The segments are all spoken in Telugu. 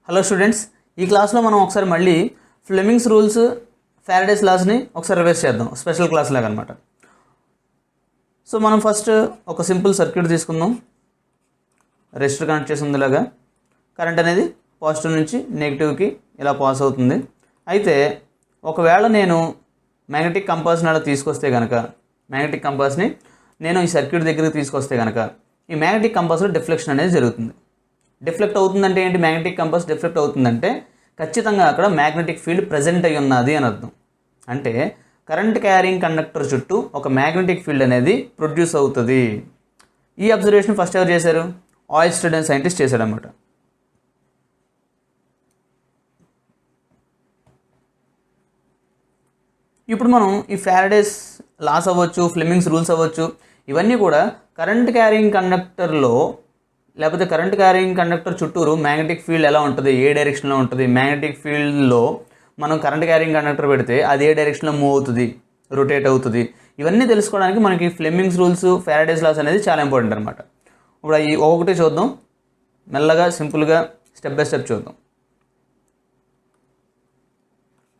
హలో స్టూడెంట్స్, ఈ క్లాస్లో మనం ఒకసారి మళ్ళీ ఫ్లెమింగ్స్ రూల్స్, ఫారడేస్ లాస్ని ఒకసారి రివైజ్ చేద్దాం. స్పెషల్ క్లాస్ లాగా అనమాట. సో మనం ఫస్ట్ ఒక సింపుల్ సర్క్యూట్ తీసుకుందాం. రెసిస్టర్ కనెక్ట్ చేసి ఉందిలాగా కరెంట్ అనేది పాజిటివ్ నుంచి నెగిటివ్కి ఇలా పాస్ అవుతుంది. అయితే ఒకవేళ నేను మ్యాగ్నెటిక్ కంపాస్ని అలా తీసుకొస్తే కనుక, మ్యాగ్నెటిక్ కంపాస్ని నేను ఈ సర్క్యూట్ దగ్గరికి తీసుకొస్తే కనుక ఈ మ్యాగ్నెటిక్ కంపాస్లో డిఫ్లెక్షన్ అనేది జరుగుతుంది. డిఫ్లెక్ట్ అవుతుందంటే ఏంటి? మ్యాగ్నెటిక్ కంపాస్ డిఫ్లెక్ట్ అవుతుందంటే ఖచ్చితంగా అక్కడ మ్యాగ్నెటిక్ ఫీల్డ్ ప్రజెంట్ అయి ఉన్నది అని అర్థం. అంటే కరెంట్ క్యారింగ్ కండక్టర్ చుట్టూ ఒక మ్యాగ్నెటిక్ ఫీల్డ్ అనేది ప్రొడ్యూస్ అవుతుంది. ఈ అబ్జర్వేషన్ ఫస్ట్ ఎవరు చేశారు? ఆయిస్టర్ అనే సైంటిస్ట్ చేశాడనమాట. ఇప్పుడు మనం ఈ ఫారడేస్ లాస్ అవ్వచ్చు, ఫ్లెమింగ్స్ రూల్స్ అవ్వచ్చు, ఇవన్నీ కూడా కరెంట్ క్యారింగ్ కండక్టర్లో లేకపోతే కరెంట్ క్యారింగ్ కండక్టర్ చుట్టూరు మ్యాగ్నెటిక్ ఫీల్డ్ ఎలా ఉంటుంది, ఏ డైరెక్షన్లో ఉంటుంది, మ్యాగ్నెటిక్ ఫీల్డ్లో మనం కరెంట్ క్యారింగ్ కండక్టర్ పెడితే అది ఏ డైరెక్షన్లో మూవ్ అవుతుంది, రొటేట్ అవుతుంది, ఇవన్నీ తెలుసుకోవడానికి మనకి ఫ్లెమింగ్స్ రూల్స్, ఫారడేస్ లాస్ అనేది చాలా ఇంపార్టెంట్ అనమాట. ఇప్పుడు ఈ ఒక్కొక్కటి చూద్దాం, మెల్లగా సింపుల్గా స్టెప్ బై స్టెప్ చూద్దాం.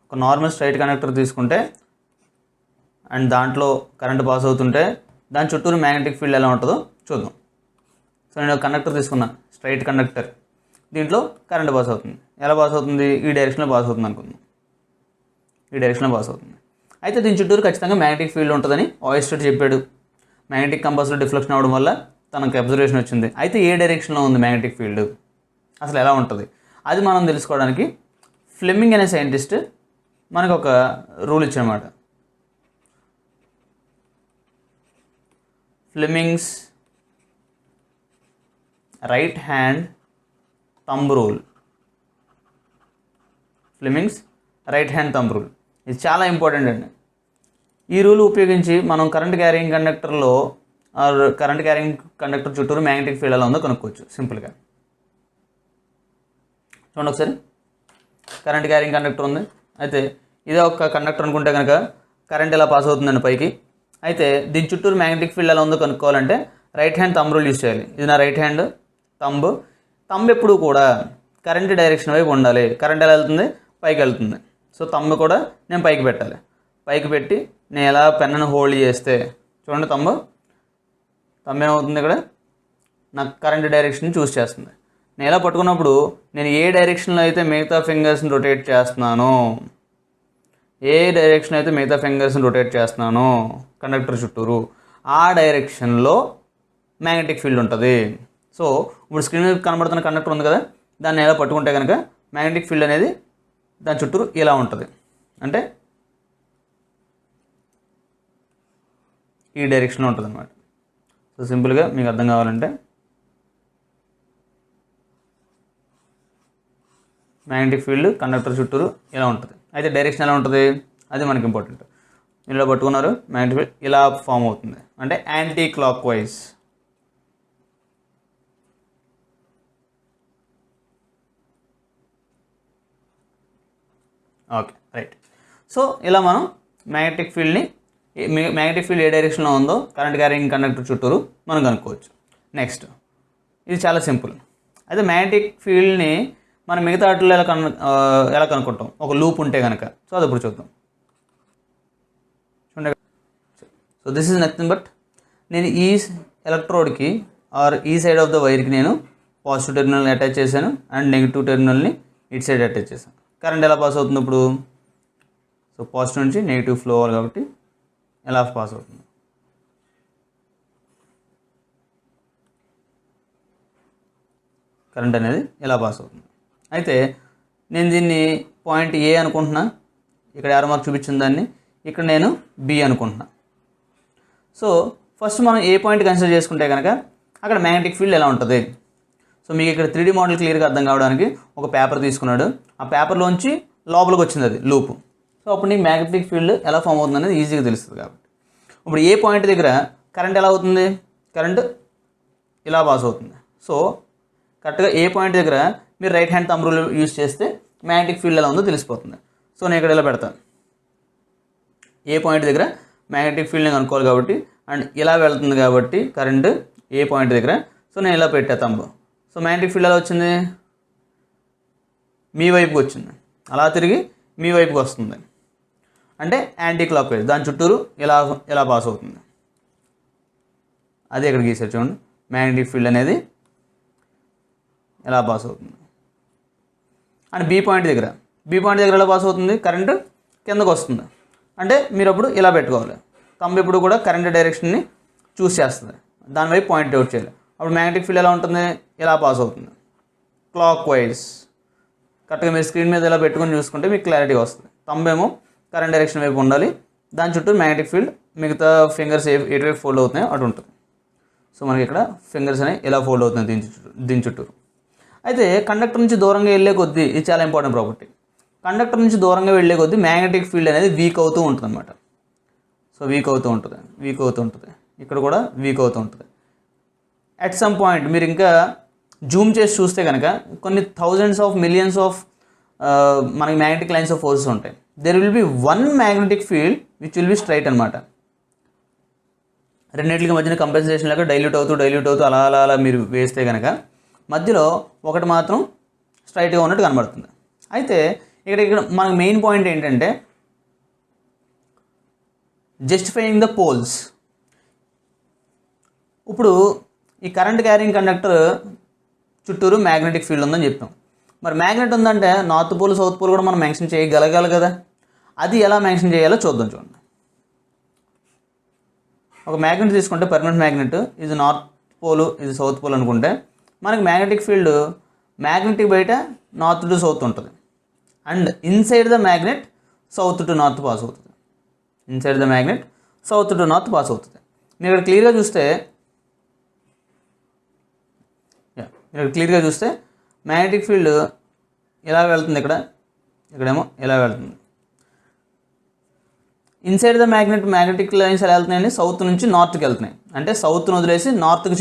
ఒక నార్మల్ స్ట్రైట్ కండక్టర్ తీసుకుంటే అండ్ దాంట్లో కరెంట్ పాస్ అవుతుంటే దాని చుట్టూరు మ్యాగ్నెటిక్ ఫీల్డ్ ఎలా ఉంటుందో చూద్దాం. సో నేను కండక్టర్ తీసుకున్నా, స్ట్రైట్ కండక్టర్, దీంట్లో కరెంట్ పాస్ అవుతుంది. ఎలా పాస్ అవుతుంది? ఈ డైరెక్షన్లో పాస్ అవుతుంది అనుకుందాం. ఈ డైరెక్షన్లో పాస్ అవుతుంది. అయితే దీని చుట్టూరు ఖచ్చితంగా మ్యాగ్నెటిక్ ఫీల్డ్ ఉంటుందని ఆయిస్టర్ చెప్పాడు. మ్యాగ్నెటిక్ కంపాస్లో డిఫ్లెక్షన్ అవ్వడం వల్ల తనకు అబ్జర్వేషన్ వచ్చింది. అయితే ఏ డైరెక్షన్లో ఉంది మ్యాగ్నెటిక్ ఫీల్డ్, అసలు ఎలా ఉంటుంది, అది మనం తెలుసుకోవడానికి ఫ్లెమింగ్ అనే సైంటిస్ట్ మనకు ఒక రూల్ ఇచ్చాడనమాట. Fleming's right hand thumb rule. Fleming's right hand thumb rule ఇది చాలా ఇంపార్టెంట్ అండి. ఈ రూల్ ఉపయోగించి మనం కరెంట్ క్యారింగ్ కండక్టర్లో కరెంట్ క్యారింగ్ కండక్టర్ చుట్టూరు మ్యాగ్నెటిక్ ఫీల్డ్ ఎలా ఉందో కనుక్కోవచ్చు సింపుల్గా. చూడండి ఒకసారి, కరెంట్ క్యారింగ్ కండక్టర్ ఉంది. అయితే ఇదే ఒక కండక్టర్ అనుకుంటే కనుక కరెంట్ ఎలా పాస్ అవుతుందండి పైకి. అయితే దీని చుట్టూరు మ్యాగ్నెటిక్ ఫీల్డ్ ఎలా ఉందో కనుక్కోవాలంటే right hand thumb rule use చేయాలి. ఇది నా రైట్ హ్యాండ్ థంబ్ ఎప్పుడు కూడా కరెంట్ డైరెక్షన్ వైపు ఉండాలి. కరెంట్ ఎలా వెళ్తుంది? పైకి వెళ్తుంది. సో థంబ్ కూడా నేను పైకి పెట్టాలి. పైకి పెట్టి నేను ఎలా పెన్నును హోల్డ్ చేస్తే చూడండి, థంబ్ ఏమవుతుంది, ఇక్కడ నాకు కరెంట్ డైరెక్షన్ చూస్ చేస్తుంది. నేను ఎలా పట్టుకున్నప్పుడు నేను ఏ డైరెక్షన్లో అయితే మిగతా ఫింగర్స్ని రొటేట్ చేస్తున్నానో, కండక్టర్ చుట్టూరు ఆ డైరెక్షన్లో మ్యాగ్నెటిక్ ఫీల్డ్ ఉంటుంది. సో ఇప్పుడు స్క్రీన్ మీద కనబడుతున్న కండక్టర్ ఉంది కదా, దాన్ని ఎలా పట్టుకుంటే కనుక మ్యాగ్నెటిక్ ఫీల్డ్ అనేది దాని చుట్టూరు ఇలా ఉంటుంది. అంటే ఈ డైరెక్షన్లో ఉంటుంది అనమాట. సో సింపుల్గా మీకు అర్థం కావాలంటే మ్యాగ్నెటిక్ ఫీల్డ్ కండక్టర్ చుట్టూరు ఇలా ఉంటుంది. అయితే డైరెక్షన్ ఎలా ఉంటుంది అది మనకి ఇంపార్టెంట్. ఇలా పట్టుకున్నారు, మ్యాగ్నెటిక్ ఫీల్డ్ ఇలా ఫామ్ అవుతుంది, అంటే anti clock wise. Okay, right. So ఇలా మనం మ్యాగ్నెటిక్ ఫీల్డ్ ఏ డైరెక్షన్లో ఉందో కరెంట్ క్యారింగ్ కండక్టర్ చుట్టూరు మనం కనుక్కోవచ్చు. నెక్స్ట్, ఇది చాలా సింపుల్. అయితే మ్యాగ్నెటిక్ ఫీల్డ్ని మనం మిగతా వాటిలో ఎలా కనుక్కుంటాం? ఒక లూప్ ఉంటే కనుక. సో అది ఇప్పుడు చూద్దాం. చూడండి, so this is nothing but, నేను ఈ ఎలక్ట్రోడ్కి ఆర్ ఈ సైడ్ ఆఫ్ ద వైర్కి నేను పాజిటివ్ టెర్మినల్ని అటాచ్ చేశాను అండ్ నెగిటివ్ టెర్మినల్ని ఇటు సైడ్ అటాచ్ చేశాను. కరెంట్ ఎలా పాస్ అవుతుంది ఇప్పుడు? సో పాజిటివ్ నుంచి నెగిటివ్ ఫ్లో అవ్వాలి కాబట్టి ఎలా పాస్ అవుతుంది. కరెంట్ అనేది ఎలా పాస్ అవుతుంది. అయితే నేను దీన్ని పాయింట్ ఏ అనుకుంటున్నా, ఇక్కడ యారో మార్క్ చూపించిన దాన్ని ఇక్కడ నేను బి అనుకుంటున్నా. సో ఫస్ట్ మనం ఏ పాయింట్ కన్సిడర్ చేసుకుంటే కనుక అక్కడ మ్యాగ్నెటిక్ ఫీల్డ్ ఎలా ఉంటుంది. సో మీకు ఇక్కడ 3D మోడల్ క్లియర్గా అర్థం కావడానికి ఒక పేపర్ తీసుకున్నాడు, ఆ పేపర్లోంచి లోపలికి వచ్చింది అది లూపు. సో అప్పుడు నీకు మ్యాగ్నెటిక్ ఫీల్డ్ ఎలా ఫామ్ అవుతుంది అనేది ఈజీగా తెలుస్తుంది. కాబట్టి ఇప్పుడు ఏ పాయింట్ దగ్గర కరెంట్ ఎలా అవుతుంది? కరెంట్ ఇలా పాస్ అవుతుంది. సో కరెక్ట్గా ఏ పాయింట్ దగ్గర మీరు right hand thumb rule use చేస్తే మ్యాగ్నెటిక్ ఫీల్డ్ ఎలా ఉందో తెలిసిపోతుంది. సో నేను ఇక్కడ ఇలా పెడతాను, ఏ పాయింట్ దగ్గర మ్యాగ్నెటిక్ ఫీల్డ్ని కనుక్కోవాలి కాబట్టి అండ్ ఇలా వెళ్తుంది కాబట్టి కరెంట్ ఏ పాయింట్ దగ్గర. సో నేను ఇలా పెట్టా థంబ్. సో మ్యాగ్నెటిక్ ఫీల్డ్ ఎలా వచ్చింది? మీ వైపుకి వచ్చింది, అలా తిరిగి మీ వైపుకి వస్తుంది, అంటే యాంటీ క్లాక్ వైజ్ దాని చుట్టూరు ఇలా పాస్ అవుతుంది. అది ఇక్కడ గీసారు చూడండి, మ్యాగ్నెటిక్ ఫీల్డ్ అనేది ఎలా పాస్ అవుతుంది. అండ్ బీ పాయింట్ దగ్గర ఎలా పాస్ అవుతుంది, కరెంటు కిందకు వస్తుంది, అంటే మీరు అప్పుడు ఇలా పెట్టుకోవాలి. థంబ్ ఎప్పుడు కూడా కరెంట్ డైరెక్షన్ని చూస్ చేస్తుంది, దాని వైపు పాయింట్ అవుట్ చేయాలి. అప్పుడు మ్యాగ్నెటిక్ ఫీల్డ్ ఎలా ఉంటుంది, ఇలా పాస్ అవుతుంది క్లాక్ వైజ్. కరెక్ట్గా మీరు స్క్రీన్ మీద ఇలా పెట్టుకొని చూసుకుంటే మీకు క్లారిటీ వస్తుంది. థంబ్ ఏమో కరెంట్ డైరెక్షన్ వైపు ఉండాలి, దాని చుట్టూ మ్యాగ్నెటిక్ ఫీల్డ్ మిగతా ఫింగర్స్ ఎటువైపు ఫోల్డ్ అవుతున్నాయో అటు ఉంటుంది. సో మనకి ఇక్కడ ఫింగర్స్ అనేవి ఇలా ఫోల్డ్ అవుతున్నాయి దీని చుట్టూరు. అయితే కండక్టర్ నుంచి దూరంగా వెళ్ళే కొద్దీ, ఇది చాలా ఇంపార్టెంట్ ప్రాపర్టీ, కండక్టర్ నుంచి దూరంగా వెళ్ళే కొద్దీ మ్యాగ్నెటిక్ ఫీల్డ్ అనేది వీక్ అవుతూ ఉంటుంది అన్నమాట. సో వీక్ అవుతూ ఉంటుంది, ఇక్కడ కూడా వీక్ అవుతూ ఉంటుంది. అట్ సమ్ పాయింట్ మీరు ఇంకా జూమ్ చేసి చూస్తే కనుక కొన్ని థౌజండ్స్ ఆఫ్ మిలియన్స్ ఆఫ్ మనకి మ్యాగ్నెటిక్ లైన్స్ ఆఫ్ ఫోర్సెస్ ఉంటాయి. There will be one magnetic field which will be straight అనమాట. రెండింటికి మధ్యన కంపెన్సేషన్ లాగా డైల్యూట్ అవుతూ అలా మీరు వేస్తే కనుక మధ్యలో ఒకటి మాత్రం స్ట్రైట్గా ఉన్నట్టు కనబడుతుంది. అయితే ఇక్కడ మనకు మెయిన్ పాయింట్ ఏంటంటే జస్టిఫైయింగ్ ద పోల్స్. ఇప్పుడు ఈ కరెంట్ క్యారింగ్ కండక్టర్ చుట్టూరు మ్యాగ్నెటిక్ ఫీల్డ్ ఉందని చెప్పాం. మరి మ్యాగ్నెట్ ఉందంటే నార్త్ పోల్ సౌత్ పోల్ కూడా మనం మెన్షన్ చేయగలగాలి కదా. అది ఎలా మెన్షన్ చేయాలో చూద్దాం. చూడండి, ఒక మ్యాగ్నెట్ తీసుకుంటే పర్మనెంట్ మ్యాగ్నెట్ ఇది నార్త్ పోల్ ఇది సౌత్ పోల్ అనుకుంటే మనకి మ్యాగ్నెటిక్ ఫీల్డ్ మ్యాగ్నెటిక్ బయట నార్త్ టు సౌత్ ఉంటుంది, and inside the magnet south to north pass అవుతుంది. మీరు ఇక్కడ క్లియర్గా చూస్తే మ్యాగ్నెటిక్ ఫీల్డ్ ఇలా వెళ్తుంది, ఇక్కడేమో ఇలా వెళ్తుంది. ఇన్సైడ్ ద మ్యాగ్నెటిక్ లైన్స్ ఎలా వెళ్తున్నాయండి, సౌత్ నుంచి నార్త్కి వెళ్తున్నాయి, అంటే సౌత్ను వదిలేసి నార్త్కి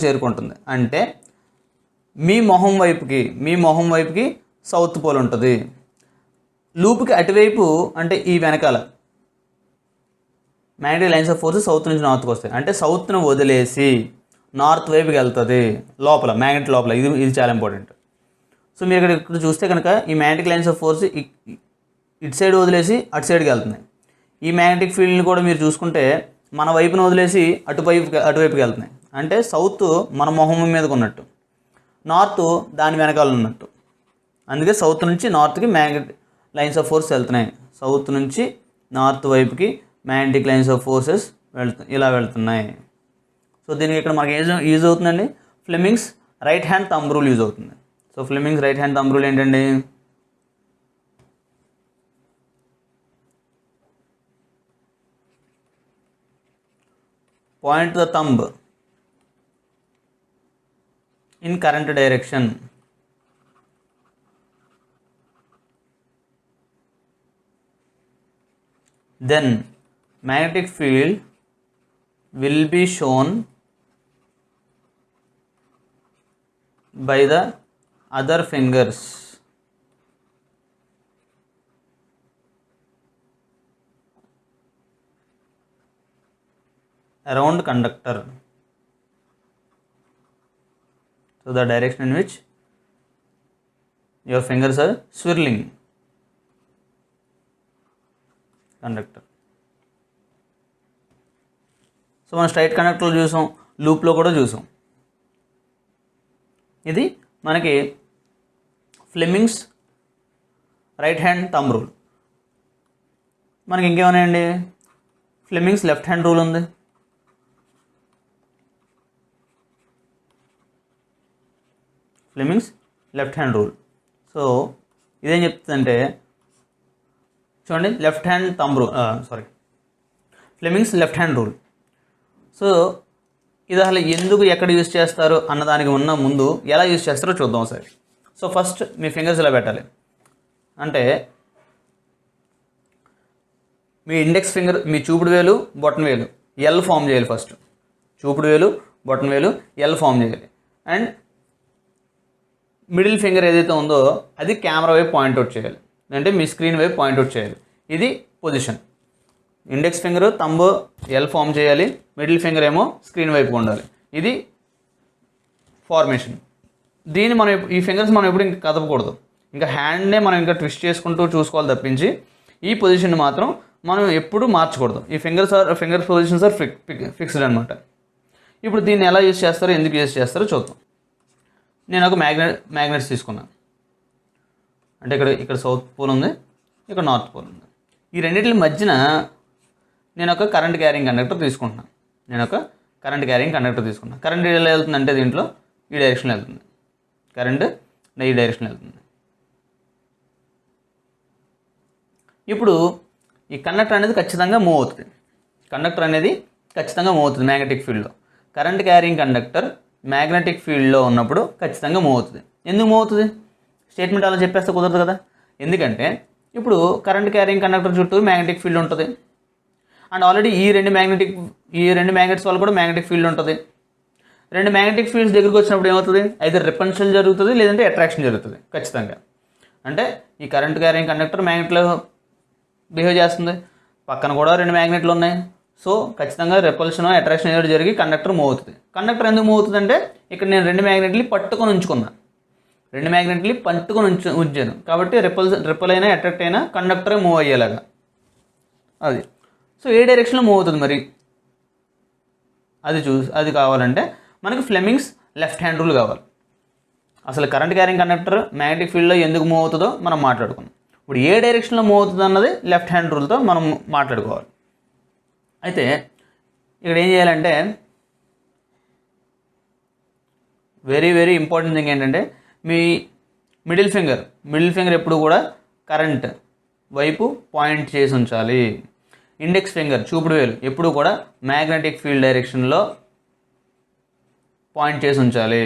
చేరుకుంటుంది. అంటే మీ మొహం వైపుకి సౌత్ పోల్ ఉంటుంది. లూప్కి అటువైపు అంటే ఈ వెనకాల magnetic lines of force south నుంచి నార్త్కి వస్తాయి, అంటే సౌత్ను వదిలేసి నార్త్ వైపుకి వెళ్తుంది లోపల, మ్యాగ్నెట్ లోపల. ఇది చాలా ఇంపార్టెంట్. సో మీరు ఇక్కడ చూస్తే కనుక ఈ మ్యాగ్నెటిక్ లైన్స్ ఆఫ్ ఫోర్స్ ఇటు సైడ్ వదిలేసి అటు సైడ్కి వెళ్తున్నాయి. ఈ మ్యాగ్నెటిక్ ఫీల్డ్ని కూడా మీరు చూసుకుంటే మన వైపును వదిలేసి అటువైపుకి వెళ్తున్నాయి, అంటే సౌత్ మన మొహం మీదకి ఉన్నట్టు, నార్త్ దాని వెనకాల ఉన్నట్టు. అందుకే సౌత్ నుంచి నార్త్కి మ్యాగ్నెటిక్ లైన్స్ ఆఫ్ ఫోర్స్ వెళ్తున్నాయి. సౌత్ నుంచి నార్త్ వైపుకి మ్యాగ్నెటిక్ లైన్స్ ఆఫ్ ఫోర్సెస్ ఇలా వెళ్తున్నాయి. సో దీనికి ఇక్కడ మనకి యూజ్ అవుతుందండి, Fleming's right hand thumb rule use అవుతుంది. So Fleming's right hand thumb rule ఏంటండి, point the thumb in current direction, then magnetic field will be shown by the other fingers around conductor. So the direction in which your fingers are swirling conductor. So మనం స్ట్రైట్ కండక్టర్లో చూసాం, లూప్లో కూడా చూసాం. ఇది మనకి Fleming's right hand thumb rule. మనకి ఇంకేమన్నాయండి, ఫ్లెమింగ్స్ లెఫ్ట్ హ్యాండ్ రూల్ ఉంది, Fleming's left hand rule. So ఇదేం చెప్తుందంటే చూడండి, left hand thumb rule, Fleming's left hand rule. So ఇది అసలు ఎందుకు ఎక్కడ యూజ్ చేస్తారు అన్నదానికి ఉన్న ముందు ఎలా యూజ్ చేస్తారో చూద్దాం ఒకసారి. సో ఫస్ట్ మీ ఫింగర్స్ ఇలా పెట్టాలి, అంటే మీ ఇండెక్స్ ఫింగర్, మీ చూపుడు వేలు బొటన వేలు ఎల్ ఫామ్ చేయాలి. ఫస్ట్ చూపుడు వేలు బొటన వేలు ఎల్ ఫామ్ చేయాలి, అండ్ మిడిల్ ఫింగర్ ఏదైతే ఉందో అది కెమెరా వైపు పాయింట్అవుట్ చేయాలి, అంటే మీ స్క్రీన్ వైపు పాయింట్అవుట్ చేయాలి. ఇది position. Index finger thumb L form చేయాలి, మిడిల్ ఫింగర్ ఏమో స్క్రీన్ వైపు ఉండాలి. ఇది ఫార్మేషన్. దీన్ని మనం ఈ ఫింగర్స్ మనం ఎప్పుడు ఇంకా కదపకూడదు, ఇంకా హ్యాండ్నే మనం ఇంకా ట్విస్ట్ చేసుకుంటూ చూసుకోవాలి తప్పించి ఈ పొజిషన్ మాత్రం మనం ఎప్పుడు మార్చకూడదు. ఈ ఫింగర్ పొజిషన్స్ ఆర్ ఫిక్స్డ్ అనమాట. ఇప్పుడు దీన్ని ఎలా యూజ్ చేస్తారో, ఎందుకు యూజ్ చేస్తారో చూద్దాం. నేను ఒక మ్యాగ్నెట్స్ తీసుకున్నాను. అంటే ఇక్కడ సౌత్ పోల్ ఉంది, ఇక్కడ నార్త్ పోల్ ఉంది. ఈ రెండింటి మధ్యన నేను ఒక కరెంట్ క్యారింగ్ కండక్టర్ తీసుకుంటున్నాను. కరెంట్ ఎలా వెళ్తుందంటే దీంట్లో ఈ డైరెక్షన్లో వెళ్తుంది. కరెంట్ ఈ డైరెక్షన్లో వెళ్తుంది. ఇప్పుడు ఈ కండక్టర్ అనేది ఖచ్చితంగా మూవ్ అవుతుంది. మ్యాగ్నెటిక్ ఫీల్డ్లో. కరెంట్ క్యారింగ్ కండక్టర్ మ్యాగ్నెటిక్ ఫీల్డ్లో ఉన్నప్పుడు ఖచ్చితంగా మూవ్ అవుతుంది. ఎందుకు మూవ్ అవుతుంది? స్టేట్మెంట్ అలా చెప్పేస్తే కుదరదు కదా. ఎందుకంటే ఇప్పుడు కరెంట్ క్యారింగ్ కండక్టర్ చుట్టూ మ్యాగ్నెటిక్ ఫీల్డ్ ఉంటుంది. అండ్ ఆల్రెడీ ఈ రెండు మ్యాగ్నెట్స్ వల్ల కూడా మ్యాగ్నెటిక్ ఫీల్డ్ ఉంటుంది. రెండు మ్యాగ్నెటిక్ ఫీల్డ్స్ దగ్గరికి వచ్చినప్పుడు ఏమవుతుంది? అయితే రిపల్షన్ జరుగుతుంది, లేదంటే అట్రాక్షన్ జరుగుతుంది ఖచ్చితంగా. అంటే ఈ కరెంట్ క్యారింగ్ కండక్టర్ మ్యాగ్నెట్లో బిహేవ్ చేస్తుంది, పక్కన కూడా రెండు మ్యాగ్నెట్లు ఉన్నాయి. సో ఖచ్చితంగా రిపల్షన్ అట్రాక్షన్ ఏదో జరిగి కండక్టర్ మూవ్ అవుతుంది. కండక్టర్ ఎందుకు మూవ్ అవుతుంది అంటే ఇక్కడ నేను రెండు మ్యాగ్నెట్ని పట్టుకొని ఉంచాను కాబట్టి రిపల్ అయినా అట్రాక్ట్ అయినా కండక్టరే మూవ్ అయ్యేలాగా అది. సో ఏ డైరెక్షన్లో మూవ్ అవుతుంది మరి అది కావాలంటే మనకి ఫ్లెమింగ్స్ లెఫ్ట్ హ్యాండ్ రూల్ కావాలి. అసలు కరెంట్ క్యారింగ్ కండక్టర్ మ్యాగ్నెటిక్ ఫీల్డ్లో ఎందుకు మూవ్ అవుతుందో మనం మాట్లాడుకున్నాం. ఇప్పుడు ఏ డైరెక్షన్లో మూవ్ అవుతుంది అన్నది లెఫ్ట్ హ్యాండ్ రూల్తో మనం మాట్లాడుకోవాలి. అయితే ఇక్కడ ఏం చేయాలంటే వెరీ వెరీ ఇంపార్టెంట్ థింగ్ ఏంటంటే మీ మిడిల్ ఫింగర్ ఎప్పుడు కూడా కరెంట్ వైపు పాయింట్ చేసి ఉంచాలి. ఇండెక్స్ ఫింగర్ చూపుడు వేలు ఎప్పుడు కూడా మ్యాగ్నెటిక్ ఫీల్డ్ డైరెక్షన్లో పాయింట్ చేసి ఉంచాలి.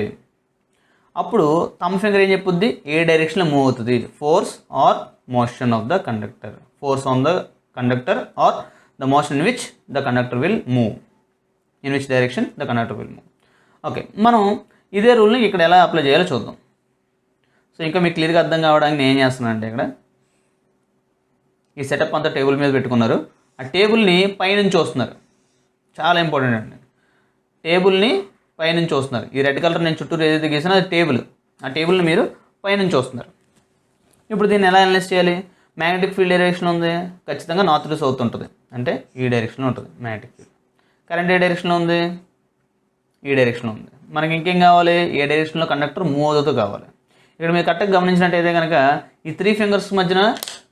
అప్పుడు థంబ్ ఫింగర్ ఏం చెప్పుద్ది? ఏ డైరెక్షన్లో మూవ్ అవుతుంది. Force or motion of the conductor. Force on the conductor or the motion in which the conductor will move. Okay, మనం ఇదే రూల్ని ఇక్కడ ఎలా అప్లై చేయాలో చూద్దాం. సో ఇంకా మీకు క్లియర్గా అర్థం కావడానికి నేను ఏం చేస్తున్నాను అంటే ఇక్కడ ఈ సెటప్ అంతా టేబుల్ మీద పెట్టుకున్నారు. ఆ టేబుల్ని పైనుంచి వస్తున్నారు. చాలా ఇంపార్టెంట్ అండి. టేబుల్ని పైనుంచి వస్తున్నారు. ఈ రెడ్ కలర్ నేను చుట్టూరు ఏదైతే గీసానో అది టేబుల్. ఆ టేబుల్ని మీరు పైనుంచి వస్తున్నారు. ఇప్పుడు దీన్ని ఎలా అనలైజ్ చేయాలి? మ్యాగ్నెటిక్ ఫీల్డ్ ఏ డైరెక్షన్ ఉంది? ఖచ్చితంగా నార్త్ టు సౌత్ ఉంటుంది. అంటే ఈ డైరెక్షన్లో ఉంటుంది మ్యాగ్నెటిక్ ఫీల్డ్. కరెంట్ ఏ డైరెక్షన్లో ఉంది? ఈ డైరెక్షన్లో ఉంది. మనకి ఇంకేం కావాలి? ఏ డైరెక్షన్లో కండక్టర్ మూవ్ అవుతూ కావాలి. ఇక్కడ మీరు కరెక్ట్గా గమనించినట్టయితే కనుక ఈ 3 ఫింగర్స్ మధ్యన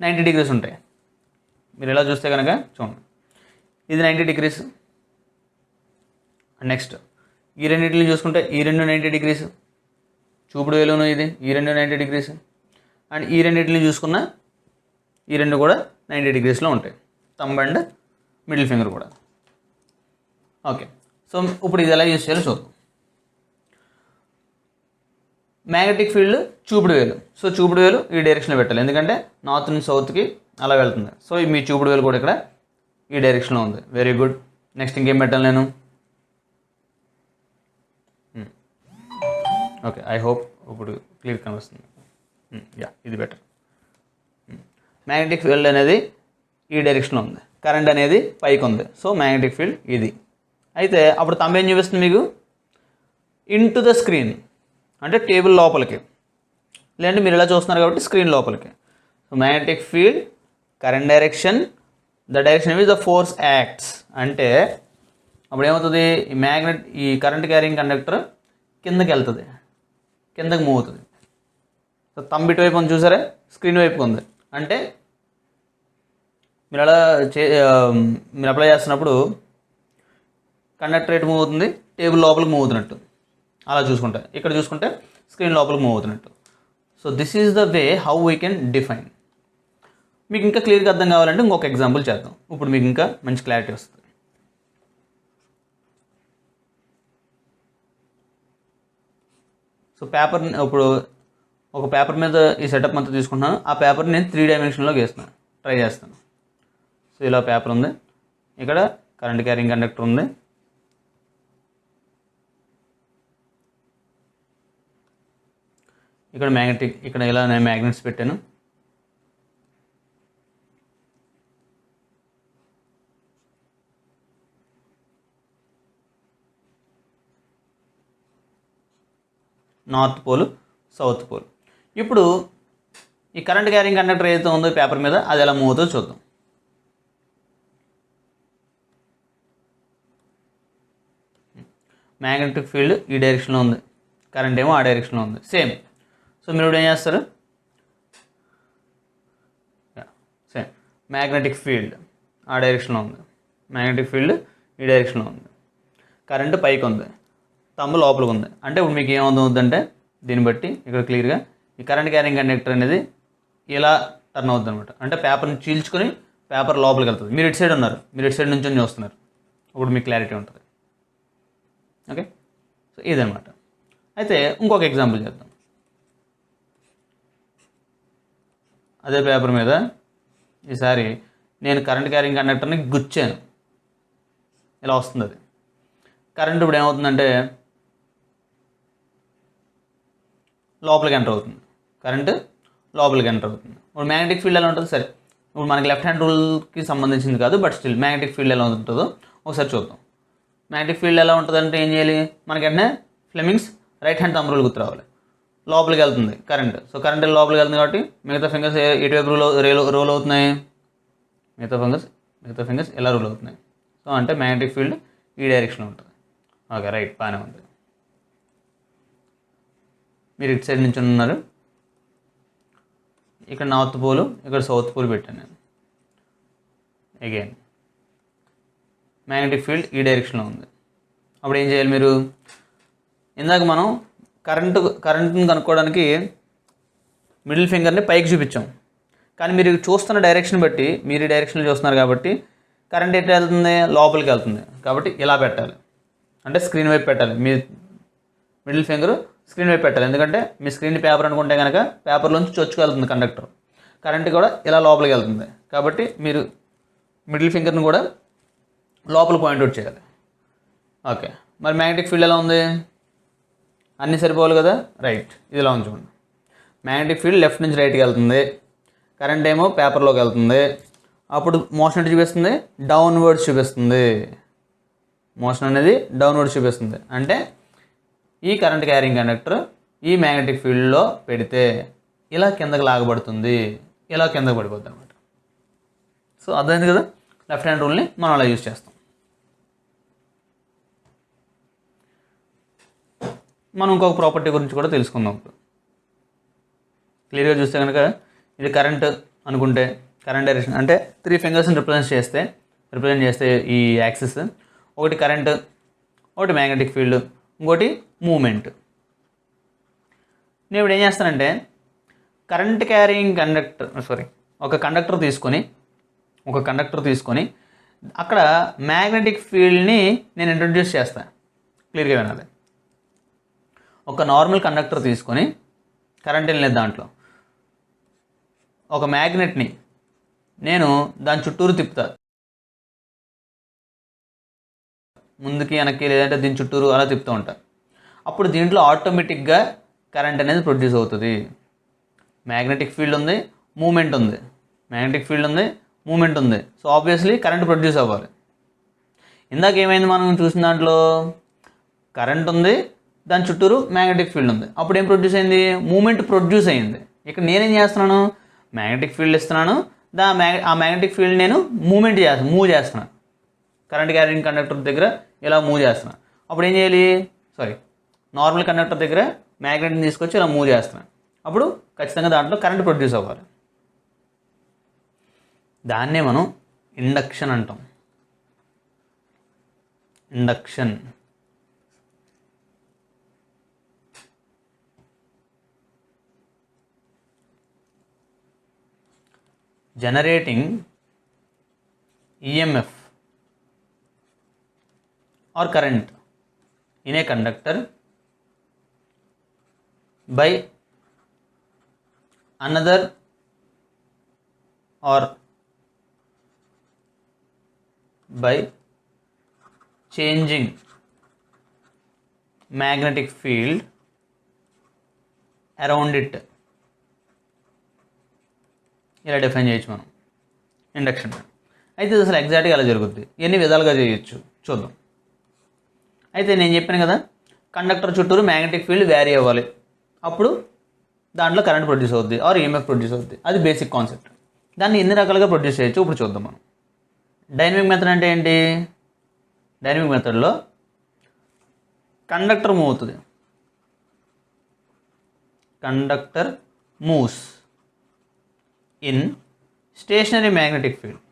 90 degrees ఉంటాయి. మీరు ఎలా చూస్తే కనుక చూడండి, ఇది 90 degrees. నెక్స్ట్ ఈ రెండింటిని చూసుకుంటే ఈ రెండు 90 degrees. చూపుడు వేలును ఇది ఈ రెండు 90 degrees. అండ్ ఈ రెండింటిని చూసుకున్న ఈ రెండు కూడా 90 degreesలో ఉంటాయి. థంబ్ అండ్ మిడిల్ ఫింగర్ కూడా. ఓకే, సో ఇప్పుడు ఇది ఎలా యూజ్ చేయాలో చూద్దాం. మ్యాగ్నెటిక్ ఫీల్డ్ చూపుడు వేలు. సో చూపుడు వేలు ఈ డైరెక్షన్లో పెట్టాలి, ఎందుకంటే నార్త్ నుంచి సౌత్కి అలా వెళ్తుంది. సో మీ చూపుడు వేలు కూడా ఇక్కడ ఈ డైరెక్షన్లో ఉంది. Very good. నెక్స్ట్ ఇంకేం పెట్టాలి నేను? ఓకే, ఐ హోప్ ఇప్పుడు క్లియర్ కనిపిస్తుంది. ఇది బెటర్. మ్యాగ్నెటిక్ ఫీల్డ్ అనేది ఈ డైరెక్షన్లో ఉంది, కరెంట్ అనేది పైకి ఉంది. సో మ్యాగ్నెటిక్ ఫీల్డ్ ఇది. అయితే అప్పుడు థంబ్ ఏం చూపిస్తుంది మీకు? ఇంటూ ద స్క్రీన్ అంటే టేబుల్ లోపలికి, లేదంటే మీరు ఇలా చూస్తున్నారు కాబట్టి స్క్రీన్ లోపలికి. So magnetic field current direction, the direction which the force acts. అంటే అప్పుడు ఏమవుతుంది? ఈ కరెంట్ క్యారింగ్ కండక్టర్ కిందకి వెళ్తుంది, కిందకి మూవ్ అవుతుంది. సో థంబ్ ఇటువైపు ఉంది చూసారా, స్క్రీన్ వైపు ఉంది. అంటే మీరు అలా మీరు అప్లై చేస్తున్నప్పుడు కండక్టర్ ఎటు మూవ్ అవుతుంది? టేబుల్ లోపలికి మూవ్ అవుతున్నట్టు. అలా చూసుకుంటే ఇక్కడ చూసుకుంటే స్క్రీన్ లోపలికి మూవ్ అవుతున్నట్టు. So this is the way how we can define. మీకు ఇంకా క్లియర్గా అర్థం కావాలంటే ఇంకొక ఎగ్జాంపుల్ చేద్దాం. ఇప్పుడు మీకు ఇంకా మంచి క్లారిటీ వస్తుంది. సో ఇప్పుడు ఒక పేపర్ మీద ఈ సెటప్ అంతా తీసుకుంటున్నాను. ఆ పేపర్ని నేను 3 dimensionలో గీస్తున్నాను, ట్రై చేస్తాను. సో ఇలా పేపర్ ఉంది, ఇక్కడ కరెంట్ క్యారింగ్ కండక్టర్ ఉంది, ఇక్కడ ఇక్కడ ఇలా నేను మ్యాగ్నెట్స్ పెట్టాను. North pole, south pole. ఇప్పుడు ఈ కరెంట్ క్యారింగ్ కండక్టర్ ఏదైతే ఉందో పేపర్ మీద అది ఎలా మూవ్ అవుతుందో చూద్దాం. మ్యాగ్నెటిక్ ఫీల్డ్ ఈ డైరెక్షన్లో ఉంది, కరెంట్ ఏమో ఆ డైరెక్షన్లో ఉంది, సేమ్. సో మీరు ఇప్పుడు ఏం చేస్తారు, సేమ్ మ్యాగ్నెటిక్ ఫీల్డ్ ఆ డైరెక్షన్లో ఉంది, మ్యాగ్నెటిక్ ఫీల్డ్ ఈ డైరెక్షన్లో ఉంది, కరెంటు పైకి ఉంది, తమ్ము లోపలికి ఉంది. అంటే ఇప్పుడు మీకు ఏమవుతుందంటే దీన్ని బట్టి ఇక్కడ క్లియర్గా ఈ కరెంట్ క్యారింగ్ కండక్టర్ అనేది ఇలా టర్న్ అవుతుంది అనమాట. అంటే పేపర్ని చీల్చుకొని పేపర్ లోపలికి వెళ్తుంది. మీరు ఇటు సైడ్ ఉన్నారు, మీరు ఇటు సైడ్ నుంచి చూస్తున్నారు, ఇప్పుడు మీకు క్లారిటీ ఉంటుంది. ఓకే, సో ఇదనమాట. అయితే ఇంకొక ఎగ్జాంపుల్ చేద్దాం. అదే పేపర్ మీద ఈసారి నేను కరెంట్ క్యారింగ్ కండక్టర్ని గుచ్చాను, ఇలా వస్తుంది అది. కరెంట్ ఇప్పుడు ఏమవుతుందంటే లోపలికి ఎంటర్ అవుతుంది, కరెంటు లోపలికి ఎంటర్ అవుతుంది. ఇప్పుడు మ్యాగ్నెటిక్ ఫీల్డ్ ఎలా ఉంటుంది, సరే ఇప్పుడు మనకి లెఫ్ట్ హ్యాండ్ రూల్కి సంబంధించింది కాదు, బట్ స్టిల్ మ్యాగ్నెటిక్ ఫీల్డ్ ఎలా ఉంటుందో ఒకసారి చూద్దాం. మ్యాగ్నెటిక్ ఫీల్డ్ ఎలా ఉంటుందంటే ఏం చేయాలి, మనకి వెంటనే Fleming's right hand thumb rule గుర్తు రావాలి. లోపలికి వెళ్తుంది కరెంట్, సో కరెంట్ లోపలికి వెళ్తుంది కాబట్టి మిగతా ఫింగర్స్ ఎటువైపు రోల్ అవుతున్నాయి, మిగతా ఫింగర్స్ ఎలా రోల్ అవుతున్నాయి. సో అంటే మ్యాగ్నెటిక్ ఫీల్డ్ ఈ డైరెక్షన్లో ఉంటుంది. ఓకే, రైట్, బాగానే ఉంది. మీరు ఇటు సైడ్ నుంచి ఉన్నారు, ఇక్కడ నార్త్ పోల్, ఇక్కడ సౌత్ పోల్ పెట్టాను నేను. అగైన్ మ్యాగ్నెటిక్ ఫీల్డ్ ఈ డైరెక్షన్లో ఉంది. అప్పుడు ఏం చేయాలి మీరు, ఇందాక మనం కరెంట్ని కనుక్కోవడానికి మిడిల్ ఫింగర్ని పైకి చూపించాం, కానీ మీరు చూస్తున్న డైరెక్షన్ బట్టి మీరు ఈ డైరెక్షన్లో చూస్తున్నారు కాబట్టి కరెంట్ ఎటు వెళ్తుంది, లోపలికి వెళ్తుంది. కాబట్టి ఇలా పెట్టాలి, అంటే స్క్రీన్ వైపు పెట్టాలి. మీ మిడిల్ ఫింగర్ స్క్రీన్ వైపు పెట్టాలి, ఎందుకంటే మీ స్క్రీన్ పేపర్ అనుకుంటే కనుక పేపర్లోంచి చొచ్చుకెళ్తుంది కండక్టర్, కరెంట్ కూడా ఇలా లోపలికి వెళ్తుంది. కాబట్టి మీరు మిడిల్ ఫింగర్ని కూడా లోపల పాయింట్అవుట్ చేయాలి. ఓకే, మరి మ్యాగ్నెటిక్ ఫీల్డ్ ఎలా ఉంది, అన్నీ సరిపోవాలి కదా, రైట్. ఇదిలా ఉంచుకోండి. మ్యాగ్నెటిక్ ఫీల్డ్ లెఫ్ట్ నుంచి రైట్కి వెళ్తుంది, కరెంట్ ఏమో పేపర్లోకి వెళ్తుంది. అప్పుడు మోషన్ ఎటు చూపిస్తుంది, డౌన్వర్డ్స్ చూపిస్తుంది. మోషన్ అనేది డౌన్వర్డ్స్ చూపిస్తుంది. అంటే ఈ కరెంట్ క్యారింగ్ కండక్టర్ ఈ మ్యాగ్నెటిక్ ఫీల్డ్లో పెడితే ఇలా కిందకి లాగబడుతుంది, ఇలా కిందకి పడిపోద్ది అనమాట. సో అర్థమైంది కదా, లెఫ్ట్ హ్యాండ్ రూల్ని మనం అలా యూజ్ చేస్తాం. మనం ఇంకొక ప్రాపర్టీ గురించి కూడా తెలుసుకుందాం. ఇప్పుడు క్లియర్గా చూస్తే కనుక ఇది కరెంట్ అనుకుంటే కరెంట్ డైరెక్షన్ అంటే 3 ఫింగర్స్ని రిప్రజెంట్ చేస్తే ఈ యాక్సిస్, ఒకటి కరెంట్, ఒకటి మ్యాగ్నెటిక్ ఫీల్డ్, ఇంకోటి మూమెంట్. నేను ఇప్పుడు ఏం చేస్తానంటే కరెంట్ క్యారింగ్ ఒక కండక్టర్ తీసుకొని అక్కడ మ్యాగ్నెటిక్ ఫీల్డ్ని నేను ఇంట్రడ్యూస్ చేస్తాను. క్లియర్గా వినాలి. ఒక నార్మల్ కండక్టర్ తీసుకొని కరెంట్ ఏం లేదు దాంట్లో, ఒక మ్యాగ్నెట్ని నేను దాని చుట్టూరు తిప్పుతా, ముందుకి వెనక్కి లేదంటే దీని చుట్టూరు అలా తిప్పుతూ ఉంటా. అప్పుడు దీంట్లో ఆటోమేటిక్గా కరెంట్ అనేది ప్రొడ్యూస్ అవుతుంది. మ్యాగ్నెటిక్ ఫీల్డ్ ఉంది, మూమెంట్ ఉంది, సో ఆబ్వియస్లీ కరెంట్ ప్రొడ్యూస్ అవ్వాలి. ఇందాక ఏమైంది, మనం చూసిన దాంట్లో కరెంట్ ఉంది, దాని చుట్టూరు మ్యాగ్నెటిక్ ఫీల్డ్ ఉంది. అప్పుడు ఏం ప్రొడ్యూస్ అయింది, మూమెంట్ ప్రొడ్యూస్ అయింది. ఇక్కడ నేనేం చేస్తున్నాను, మ్యాగ్నెటిక్ ఫీల్డ్ ఇస్తున్నాను, ఆ మ్యాగ్నెటిక్ ఫీల్డ్ నేను మూవ్ చేస్తున్నాను. కరెంట్ క్యారింగ్ కండక్టర్ దగ్గర ఇలా మూవ్ చేస్తున్నాను. అప్పుడు ఏం చేయాలి, నార్మల్ కండక్టర్ దగ్గర మ్యాగ్నెట్ని తీసుకొచ్చి ఇలా మూవ్ చేస్తున్నాను. అప్పుడు ఖచ్చితంగా దాంట్లో కరెంట్ ప్రొడ్యూస్ అవ్వాలి. దాన్నే మనం ఇండక్షన్ అంటాం. Induction generating EMF or current in a conductor by another or by changing magnetic field around it. ఇలా డిఫైన్ చేయొచ్చు మనం ఇండక్షన్. అయితే ఇది అసలు ఎగ్జాక్ట్గా ఎలా జరుగుద్ది, ఎన్ని విధాలుగా చేయొచ్చు చూద్దాం. అయితే నేను చెప్పాను కదా, కండక్టర్ చుట్టూరు మ్యాగ్నెటిక్ ఫీల్డ్ వ్యారీ అవ్వాలి, అప్పుడు దాంట్లో కరెంట్ ప్రొడ్యూస్ అవుద్ది ఆర్ ఈఎంఎఫ్ ప్రొడ్యూస్ అవుద్ది. అది బేసిక్ కాన్సెప్ట్. దాన్ని ఎన్ని రకాలుగా ప్రొడ్యూస్ చేయొచ్చు ఇప్పుడు చూద్దాం మనం. డైనమిక్ మెథడ్ అంటే ఏంటి? డైనమిక్ మెథడ్లో కండక్టర్ మూవ్ అవుతుంది, conductor moves in stationary magnetic field.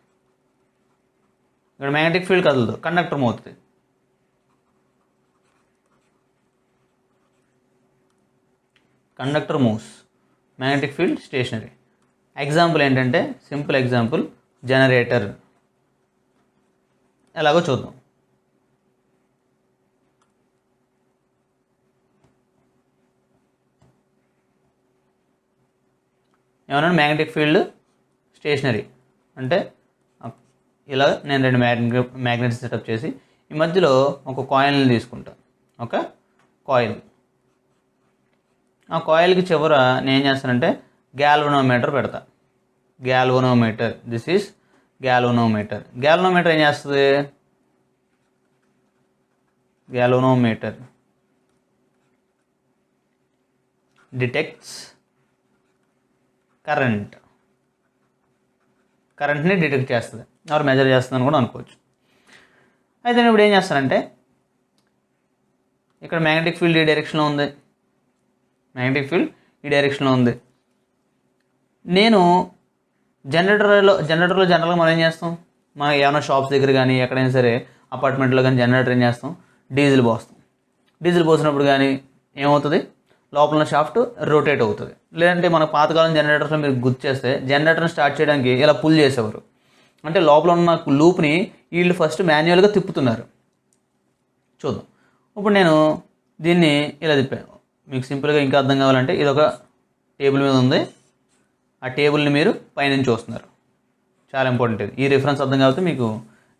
ఇక్కడ మ్యాగ్నెటిక్ ఫీల్డ్ కదలదు, కండక్టర్ మూవ్ అవుతుంది. Conductor moves, magnetic field stationary. Example ఏంటంటే, సింపుల్ ఎగ్జాంపుల్ జనరేటర్. ఎలాగో చూద్దాం. ఏమన్నా మ్యాగ్నెటిక్ ఫీల్డ్ స్టేషనరీ అంటే ఇలా నేను 2 మ్యాగ్నెట్స్ సెటప్ చేసి ఈ మధ్యలో ఒక కాయిల్ని తీసుకుంటా, ఒక కాయిల్. ఆ కాయిల్కి చివర నేను ఏం చేస్తానంటే గ్యాల్వనోమీటర్ పెడతా. Galvanometer, this is galvanometer. Galvanometer ఏం చేస్తుంది? గ్యాల్వనోమీటర్ డిటెక్ట్స్ కరెంట్ని డిటెక్ట్ చేస్తుంది, ఆర్ మెజర్ చేస్తుందని కూడా అనుకోవచ్చు. అయితే నేను ఇప్పుడు ఏం చేస్తానంటే, ఇక్కడ మ్యాగ్నెటిక్ ఫీల్డ్ ఈ డైరెక్షన్లో ఉంది, మ్యాగ్నెటిక్ ఫీల్డ్ ఈ డైరెక్షన్లో ఉంది. నేను జనరేటర్లో జనరల్గా మనం ఏం చేస్తాం, మనం ఏమైనా షాప్స్ దగ్గర కానీ ఎక్కడైనా సరే అపార్ట్మెంట్లో కానీ జనరేటర్ ఏం చేస్తాం, డీజిల్ పోస్తాం. డీజిల్ పోసినప్పుడు కానీ ఏమవుతుంది, లోపల షాఫ్ట్ రొటేట్ అవుతుంది. లేదంటే మన పాతకాలం జనరేటర్స్లో మీరు గుర్తు చేస్తే జనరేటర్ని స్టార్ట్ చేయడానికి ఇలా పుల్ చేసేవారు. అంటే లోపల ఉన్న లూప్ని వీళ్ళు ఫస్ట్ మాన్యువల్గా తిప్పుతున్నారు. చూద్దాం. ఇప్పుడు నేను దీన్ని ఇలా తిప్పాను. మీకు సింపుల్గా ఇంకా అర్థం కావాలంటే ఇది ఒక టేబుల్ మీద ఉంది, ఆ టేబుల్ని మీరు పైనుంచి చూస్తున్నారు. చాలా ఇంపార్టెంట్ ఇది. ఈ రిఫరెన్స్ అర్థం కాకపోతే మీకు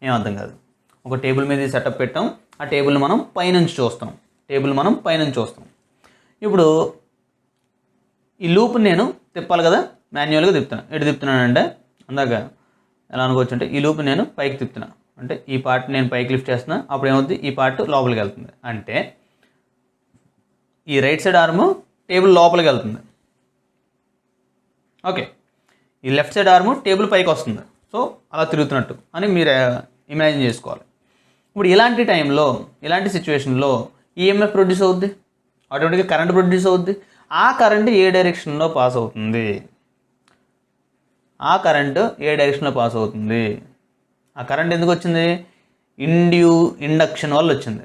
ఏం అర్థం కాదు. ఒక టేబుల్ మీద సెటప్ పెట్టాం, ఆ టేబుల్ని మనం పైనుంచి చూస్తాం. ఇప్పుడు ఈ లూప్ని నేను తిప్పాలి కదా, మాన్యువల్గా తిప్పుతాను. ఎటు తిప్పుతున్నానంటే, అందాక ఎలా అనుకోవచ్చు అంటే, ఈ లూప్ని నేను పైకి తిప్పుతున్నా అంటే ఈ పార్ట్ నేను పైకి లిఫ్ట్ చేస్తున్నా, అప్పుడు ఏమవుతుంది, ఈ పార్ట్ లోపలికి వెళ్తుంది. అంటే ఈ రైట్ సైడ్ ఆర్మ్ టేబుల్ లోపలికి వెళ్తుంది. ఓకే, ఈ లెఫ్ట్ సైడ్ ఆర్మ్ టేబుల్ పైకి వస్తుంది. సో అలా తిరుగుతున్నట్టు అని మీరు ఇమాజిన్ చేసుకోవాలి. ఇప్పుడు ఇలాంటి టైంలో, ఇలాంటి సిచ్యువేషన్లో ఈఎంఎఫ్ ప్రొడ్యూస్ అవుద్ది, ఆటోమేటిక్గా కరెంట్ ప్రొడ్యూస్ అవుద్ది. ఆ కరెంట్ ఏ డైరెక్షన్లో పాస్ అవుతుంది? ఆ కరెంట్ ఎందుకు వచ్చింది? ఇండక్షన్ వల్ల వచ్చింది.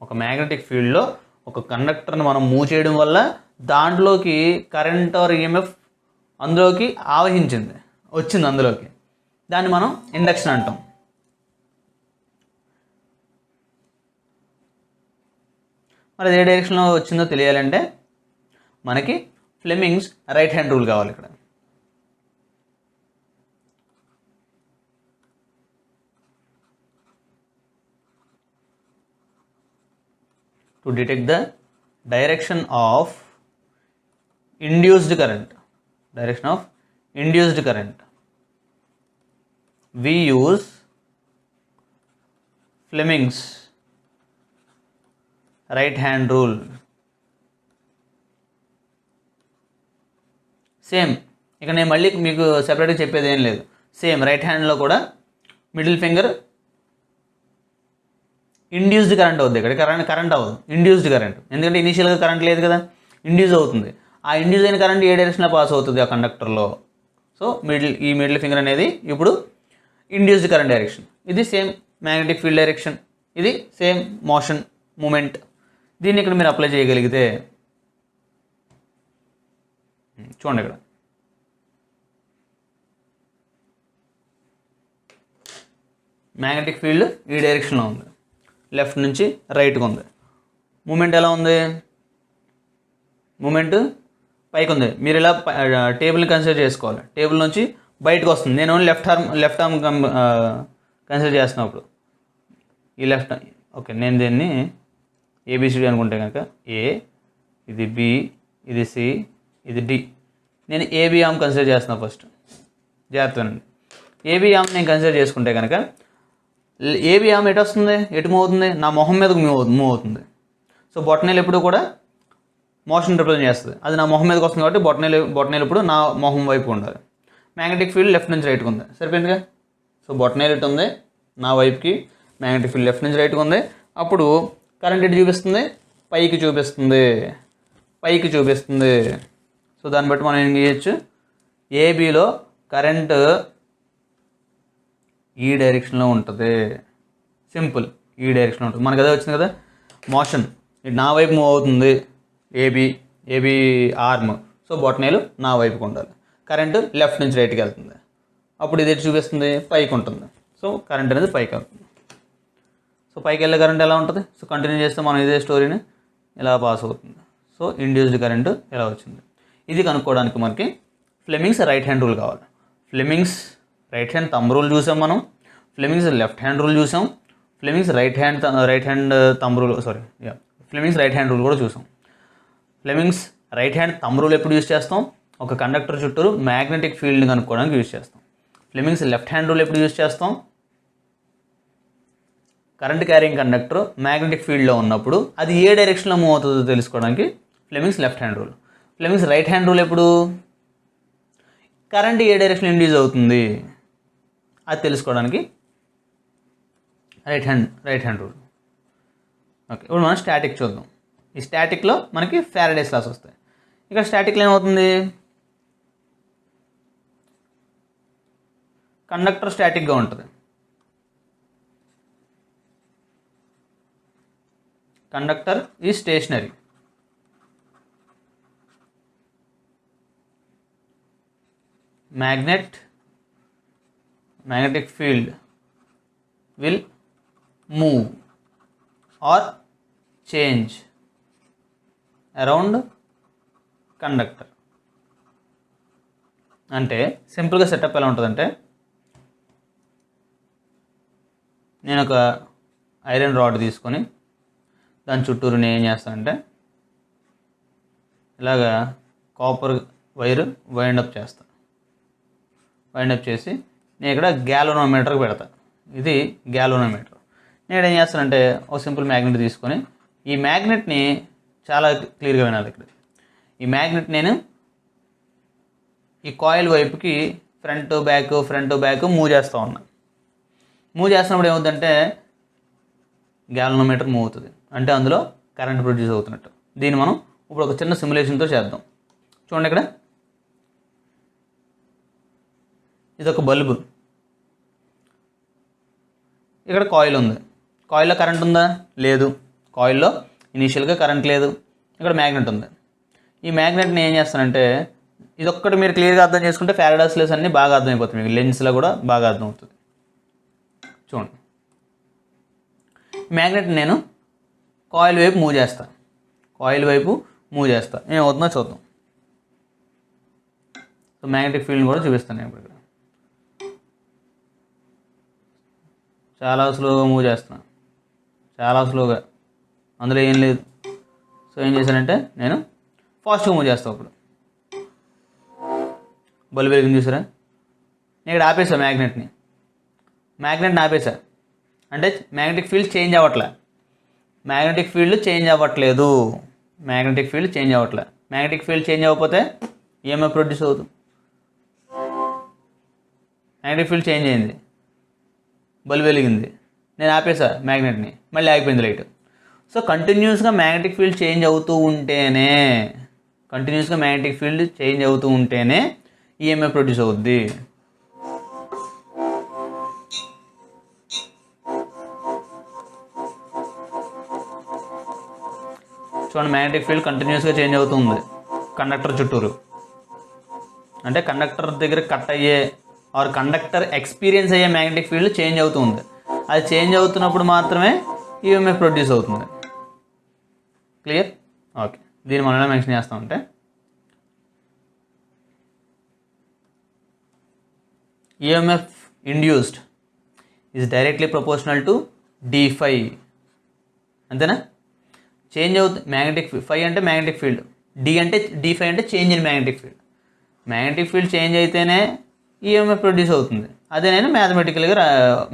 ఒక మ్యాగ్నెటిక్ ఫీల్డ్లో ఒక కండక్టర్ని మనం మూవ్ చేయడం వల్ల దాంట్లోకి కరెంట్ ఆర్ ఈఎంఎఫ్ అందులోకి వచ్చింది అందులోకి. దాన్ని మనం ఇండక్షన్ అంటాం. మరి ఏ డైరెక్షన్లో వచ్చిందో తెలియాలంటే మనకి ఫ్లెమింగ్స్ రైట్ హ్యాండ్ రూల్ కావాలి. ఇక్కడ to detect the direction of induced current we use Fleming's right hand rule. Same ఇక నేను మళ్ళీ మీకు సెపరేట్గా చెప్పేది ఏం లేదు. సేమ్ రైట్ హ్యాండ్లో కూడా మిడిల్ ఫింగర్ ఇండ్యూస్డ్ కరెంట్ అవుతుంది. ఇక్కడ కరెంట్ అవ్వదు, ఇండ్యూస్డ్ కరెంట్. ఎందుకంటే ఇనీషియల్గా కరెంట్ లేదు కదా, ఇండ్యూస్ అవుతుంది. ఆ ఇండ్యూస్ అయిన కరెంట్ ఏ డైరెక్షన్లో పాస్ అవుతుంది ఆ కండక్టర్లో. సో ఈ మిడిల్ ఫింగర్ అనేది ఇప్పుడు ఇండ్యూస్డ్ కరెంట్ డైరెక్షన్. ఇది సేమ్ మ్యాగ్నెటిక్ ఫీల్డ్ డైరెక్షన్, ఇది సేమ్ మోషన్ మూమెంట్. దీన్ని ఇక్కడ మీరు అప్లై చేయగలిగితే చూడండి, ఇక్కడ మ్యాగ్నెటిక్ ఫీల్డ్ ఈ డైరెక్షన్లో ఉంది, లెఫ్ట్ నుంచి రైట్గా ఉంది. మూమెంట్ ఎలా ఉంది? మూమెంట్ పైకి ఉంది. మీరు ఇలా టేబుల్ని కన్సిడర్ చేసుకోవాలి. టేబుల్ నుంచి బయటకు వస్తుంది. నేను ఓన్లీ లెఫ్ట్ ఆర్మ్ కన్సిడర్ చేస్తున్నప్పుడు ఈ లెఫ్ట్. ఓకే, నేను దీన్ని ఏబిసిడి అనుకుంటే కనుక ఏ, ఇది బి, ఇది సి, ఇది డి. నేను ఏబి ఆర్మ్ కన్సిడర్ చేస్తున్నా ఫస్ట్. జాగ్రత్తనండి. ఏబి ఆర్మ్ నేను కన్సిడర్ చేసుకుంటే కనుక ఏబి ఆర్మ్ ఎటు వస్తుంది, ఎటు మూవ్ అవుతుంది? నా మొహం మీదకు మూవ్ అవుతుంది. సో బొటనవేలు ఎప్పుడు కూడా మోషన్ రిప్రజెంట్ చేస్తుంది. అది నా మొహం మీదకి వస్తుంది కాబట్టి బొటనవేలు ఇప్పుడు నా మొహం వైపు ఉండాలి. మ్యాగ్నెటిక్ ఫీల్డ్ లెఫ్ట్ నుంచి రైట్కి ఉంది, సరిపోయిందిగా. సో బొటనవేలు ఇటు ఉంది నా వైపుకి, మ్యాగ్నెటిక్ ఫీల్డ్ లెఫ్ట్ నుంచి రైట్కి ఉంది. అప్పుడు కరెంట్ ఎటు చూపిస్తుంది, పైకి చూపిస్తుంది. సో దాన్ని బట్టి మనం ఏం చేయొచ్చు, ఏబీలో కరెంటు ఈ డైరెక్షన్లో ఉంటుంది. సింపుల్, ఈ డైరెక్షన్లో ఉంటుంది. మనకు అదే వచ్చింది కదా, మోషన్ ఇటు నా వైపు మూవ్ అవుతుంది, ఏబీ ఆర్మ్. సో బొటనవేలు నా వైపుకి ఉండాలి. కరెంటు లెఫ్ట్ నుంచి రైట్కి వెళ్తుంది. అప్పుడు ఇది చూపిస్తుంది, పైకి ఉంటుంది. సో కరెంట్ అనేది పైకి వెళ్తుంది. సో పైకి వెళ్ళే కరెంట్ ఎలా ఉంటుంది, సో కంటిన్యూ చేస్తే మనం ఇదే స్టోరీని ఇలా పాస్ అవుతుంది. సో ఇండ్యూస్డ్ కరెంటు ఎలా వచ్చింది, ఇది కనుక్కోవడానికి మనకి ఫ్లెమింగ్స్ రైట్ హ్యాండ్ రూల్ కావాలి. Fleming's right hand thumb rule చూసాం మనం, ఫ్లెమింగ్స్ లెఫ్ట్ హ్యాండ్ రూల్ చూసాం, Fleming's right hand thumb rule Fleming's right hand rule కూడా చూసాం. Fleming's right hand thumb rule ఎప్పుడు యూజ్ చేస్తాం, ఒక కండక్టర్ చుట్టూరు మ్యాగ్నెటిక్ ఫీల్డ్ని కనుక్కోవడానికి యూజ్ చేస్తాం. ఫ్లెమింగ్స్ లెఫ్ట్ హ్యాండ్ రూల్ ఎప్పుడు యూజ్ చేస్తాం, కరెంట్ క్యారింగ్ కండక్టర్ మ్యాగ్నెటిక్ ఫీల్డ్లో ఉన్నప్పుడు అది ఏ డైరెక్షన్లో మూవ్ అవుతుందో తెలుసుకోవడానికి Fleming's left hand rule. Fleming's right hand rule ఎప్పుడు, కరెంట్ ఏ డైరెక్షన్ ఇండ్యూస్ అవుతుంది అది తెలుసుకోవడానికి రైట్ హ్యాండ్ రూల్. ఓకే, ఇప్పుడు మనం స్టాటిక్ చూద్దాం. ఈ స్టాటిక్లో మనకి ఫారడేస్ లాస్ వస్తాయి. ఇక్కడ స్టాటిక్లో ఏమవుతుంది, కండక్టర్ స్టాటిక్గా ఉంటుంది. Conductor is stationary. magnetic field will move or change around conductor. అంటే సింపుల్గా సెటప్ ఎలా ఉంటుందంటే, నేను ఒక ఐరన్ రాడ్ తీసుకొని దాని చుట్టూరు నేను ఏం చేస్తానంటే ఇలాగా కాపర్ వైర్ వైండప్ చేస్తాను. వైండప్ చేసి నేను ఇక్కడ గ్యాల్వనోమీటర్కి పెడతా. ఇది గ్యాల్వనోమీటర్. నేను ఏం చేస్తానంటే ఒక సింపుల్ మ్యాగ్నెట్ తీసుకొని, ఈ మ్యాగ్నెట్ని చాలా క్లియర్గా వినాలి ఇక్కడ, ఈ మ్యాగ్నెట్ నేను ఈ కాయిల్ వైపుకి ఫ్రంట్ బ్యాక్ మూవ్ చేస్తూ ఉన్నాను. మూవ్ చేస్తున్నప్పుడు ఏమవుతుందంటే గ్యాల్వనోమీటర్ మూవ్ అవుతుంది, అంటే అందులో కరెంట్ ప్రొడ్యూస్ అవుతున్నట్టు. దీన్ని మనం ఇప్పుడు ఒక చిన్న సిమ్యులేషన్తో చేద్దాం. చూడండి, ఇక్కడ ఇదొక బల్బు, ఇక్కడ కాయిల్ ఉంది. కాయిల్లో కరెంట్ ఉందా, లేదు. కాయిల్లో ఇనీషియల్గా కరెంట్ లేదు. ఇక్కడ మ్యాగ్నెట్ ఉంది. ఈ మ్యాగ్నెట్ని ఏం చేస్తానంటే, ఇదొక్కటి మీరు క్లియర్గా అర్థం చేసుకుంటే ఫారడేస్ లాస్ అన్నీ బాగా అర్థమైపోతుంది మీకు, లెన్స్లో కూడా బాగా అర్థమవుతుంది. చూడండి, మ్యాగ్నెట్ని నేను కాయిల్ వైపు మూవ్ చేస్తాను. ఏమవుతుందో చూద్దాం. సో మ్యాగ్నెటిక్ ఫీల్డ్ని కూడా చూపిస్తాను నేను ఇప్పుడు. ఇక్కడ చాలా స్లోగా మూవ్ చేస్తున్నాను, చాలా స్లోగా, అందులో ఏం లేదు. సో ఏం చేశానంటే నేను ఫాస్ట్గా మూవ్ చేస్తాను. ఇప్పుడు బల్బు వెలిగింది చూసారా, నేను ఇక్కడ ఆపేసా మ్యాగ్నెట్ని ఆపేసా. అంటే మ్యాగ్నెటిక్ ఫీల్డ్ చేంజ్ అవ్వట్లేదు. మ్యాగ్నెటిక్ ఫీల్డ్ చేంజ్ అవ్వకపోతే ఈఎంఎఫ్ ప్రొడ్యూస్ అవుతుంది. మ్యాగ్నెటిక్ ఫీల్డ్ చేంజ్ అయింది, బల్బు వెలిగింది, నేను ఆపేసా మ్యాగ్నెట్ని, మళ్ళీ ఆగిపోయింది లైట్. సో కంటిన్యూస్గా మ్యాగ్నెటిక్ ఫీల్డ్ చేంజ్ అవుతూ ఉంటేనే ఈఎంఎఫ్ ప్రొడ్యూస్ అవుద్ది. చూడండి, మ్యాగ్నెటిక్ ఫీల్డ్ కంటిన్యూస్గా చేంజ్ అవుతుంది కండక్టర్ చుట్టూరు. అంటే కండక్టర్ దగ్గర కట్ అయ్యే ఆర్ కండక్టర్ ఎక్స్పీరియన్స్ అయ్యే మ్యాగ్నెటిక్ ఫీల్డ్ చేంజ్ అవుతుంది. అది చేంజ్ అవుతున్నప్పుడు మాత్రమే ఈఎంఎఫ్ ప్రొడ్యూస్ అవుతుంది. క్లియర్? ఓకే, దీన్ని మనం ఎలా మెన్షన్ చేస్తామంటే, EMF induced is directly proportional to d∅. అంతేనా? చేంజ్ అవుతుంది మ్యాగ్నెటిక్ ఫీల్డ్, ఫై అంటే మ్యాగ్నెటిక్ ఫీల్డ్, d∅ అంటే change in magnetic field. Magnetic field change అయితేనే ఈఎంఎఫ్ ప్రొడ్యూస్ అవుతుంది. అదే నేను మ్యాథమెటికల్గా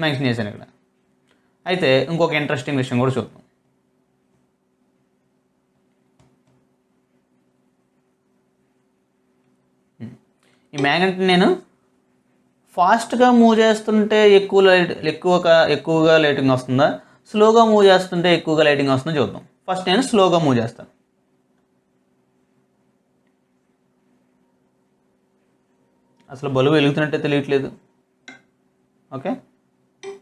మెన్షన్ చేశాను ఇక్కడ. అయితే ఇంకొక ఇంట్రెస్టింగ్ విషయం కూడా చూద్దాం. ఈ మ్యాగ్నెట్ని నేను ఫాస్ట్గా మూవ్ చేస్తుంటే ఎక్కువగా లైటింగ్ వస్తుందా, స్లోగా మూవ్ చేస్తుంటే ఎక్కువగా లైటింగ్ వస్తుందో చూద్దాం. ఫస్ట్ నేను స్లోగా మూవ్ చేస్తాను. అసలు బల్బు వెలుగుతున్నట్టే తెలియట్లేదు. ఓకే,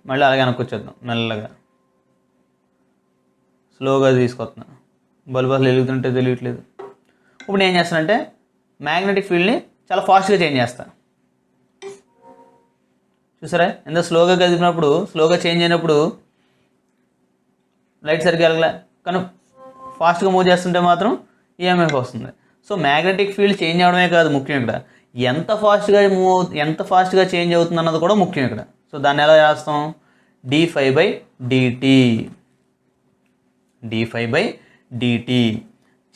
మళ్ళీ అలాగే వెనక్కి మెల్లగా స్లోగా తీసుకొస్తున్నాను. బల్బు అసలు వెలుగుతుంటే తెలియట్లేదు. ఇప్పుడు నేను ఏం చేస్తానంటే మ్యాగ్నెటిక్ ఫీల్డ్ని చాలా ఫాస్ట్గా చేంజ్ చేస్తాను. చూసారా, ఎంత స్లోగా కదిపినప్పుడు, స్లోగా చేంజ్ అయినప్పుడు లైట్ సరిగ్గా వెళ్ళలే, కానీ ఫాస్ట్గా మూవ్ చేస్తుంటే మాత్రం ఈఎంఎఫ్ వస్తుంది. సో మ్యాగ్నెటిక్ ఫీల్డ్ చేంజ్ అవ్వడమే కాదు ముఖ్యం, ఇక్కడ ఎంత ఫాస్ట్గా చేంజ్ అవుతుంది అన్నది కూడా ముఖ్యం ఇక్కడ. సో దాన్ని ఎలా చేస్తాం, d∅dt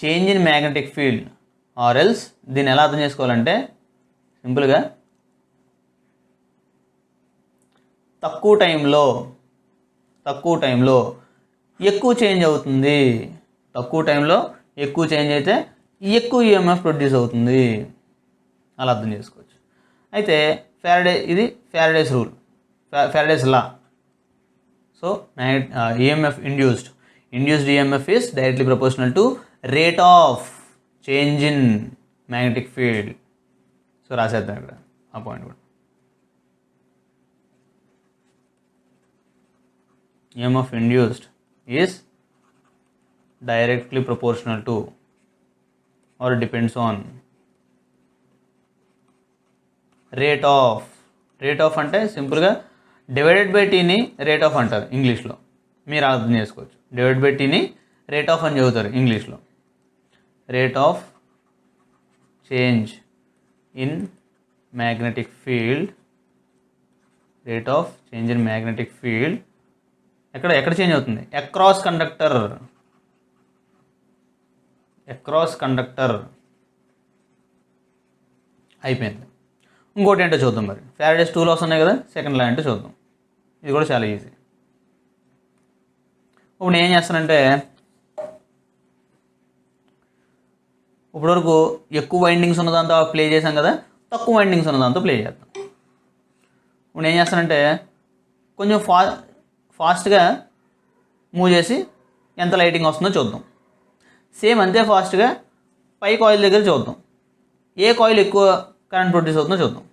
change in magnetic field or else. దీన్ని ఎలా అర్థం చేసుకోవాలంటే సింపుల్గా తక్కువ టైంలో ఎక్కువ చేంజ్ అవుతుంది. తక్కువ టైంలో ఎక్కువ చేంజ్ అయితే ఎక్కువ ఈఎంఎఫ్ ప్రొడ్యూస్ అవుతుంది, అలా అర్థం చేసుకోవచ్చు. అయితే ఇది Faraday's rule, Faraday's law. So EMF induced EMF is directly proportional to rate of change in magnetic field. So రాసేద్దాం ఇక్కడ ఆ పాయింట్ కూడా. EMF induced is directly proportional to or depends on rate of అంటే సింపుల్గా డివైడెడ్ బై టీని రేట్ ఆఫ్ అంటారు ఇంగ్లీష్లో, మీరు అర్థం చేసుకోవచ్చు. డివైడ్ బై టీని రేట్ ఆఫ్ అని చదువుతారు ఇంగ్లీష్లో. Rate of change in magnetic field, ఎక్కడ చేంజ్ అవుతుంది, అక్రాస్ కండక్టర్ అయిపోయింది. ఇంకోటి ఏంటో చూద్దాం. మరి ఫ్యారడేస్ 2 లాస్ ఉన్నాయి కదా, సెకండ్ లా ఏంటో చూద్దాం. ఇది కూడా చాలా ఈజీ. ఇప్పుడు నేను ఏం చేస్తానంటే ఇప్పటివరకు ఎక్కువ వైండింగ్స్ ఉన్న దాంతో ప్లే చేసాం కదా, తక్కువ వైండింగ్స్ ఉన్న దాంతో ప్లే చేద్దాం. ఇప్పుడు నేను ఏం చేస్తానంటే కొంచెం ఫాస్ట్గా మూవ్ చేసి ఎంత లైటింగ్ వస్తుందో చూద్దాం. సేమ్ అంతే ఫాస్ట్గా పై కాయిల్ దగ్గర చూద్దాం, ఏ కాయిల్ ఎక్కువ కరెంట్ ప్రొడ్యూస్ అవుతుందో చూద్దాం.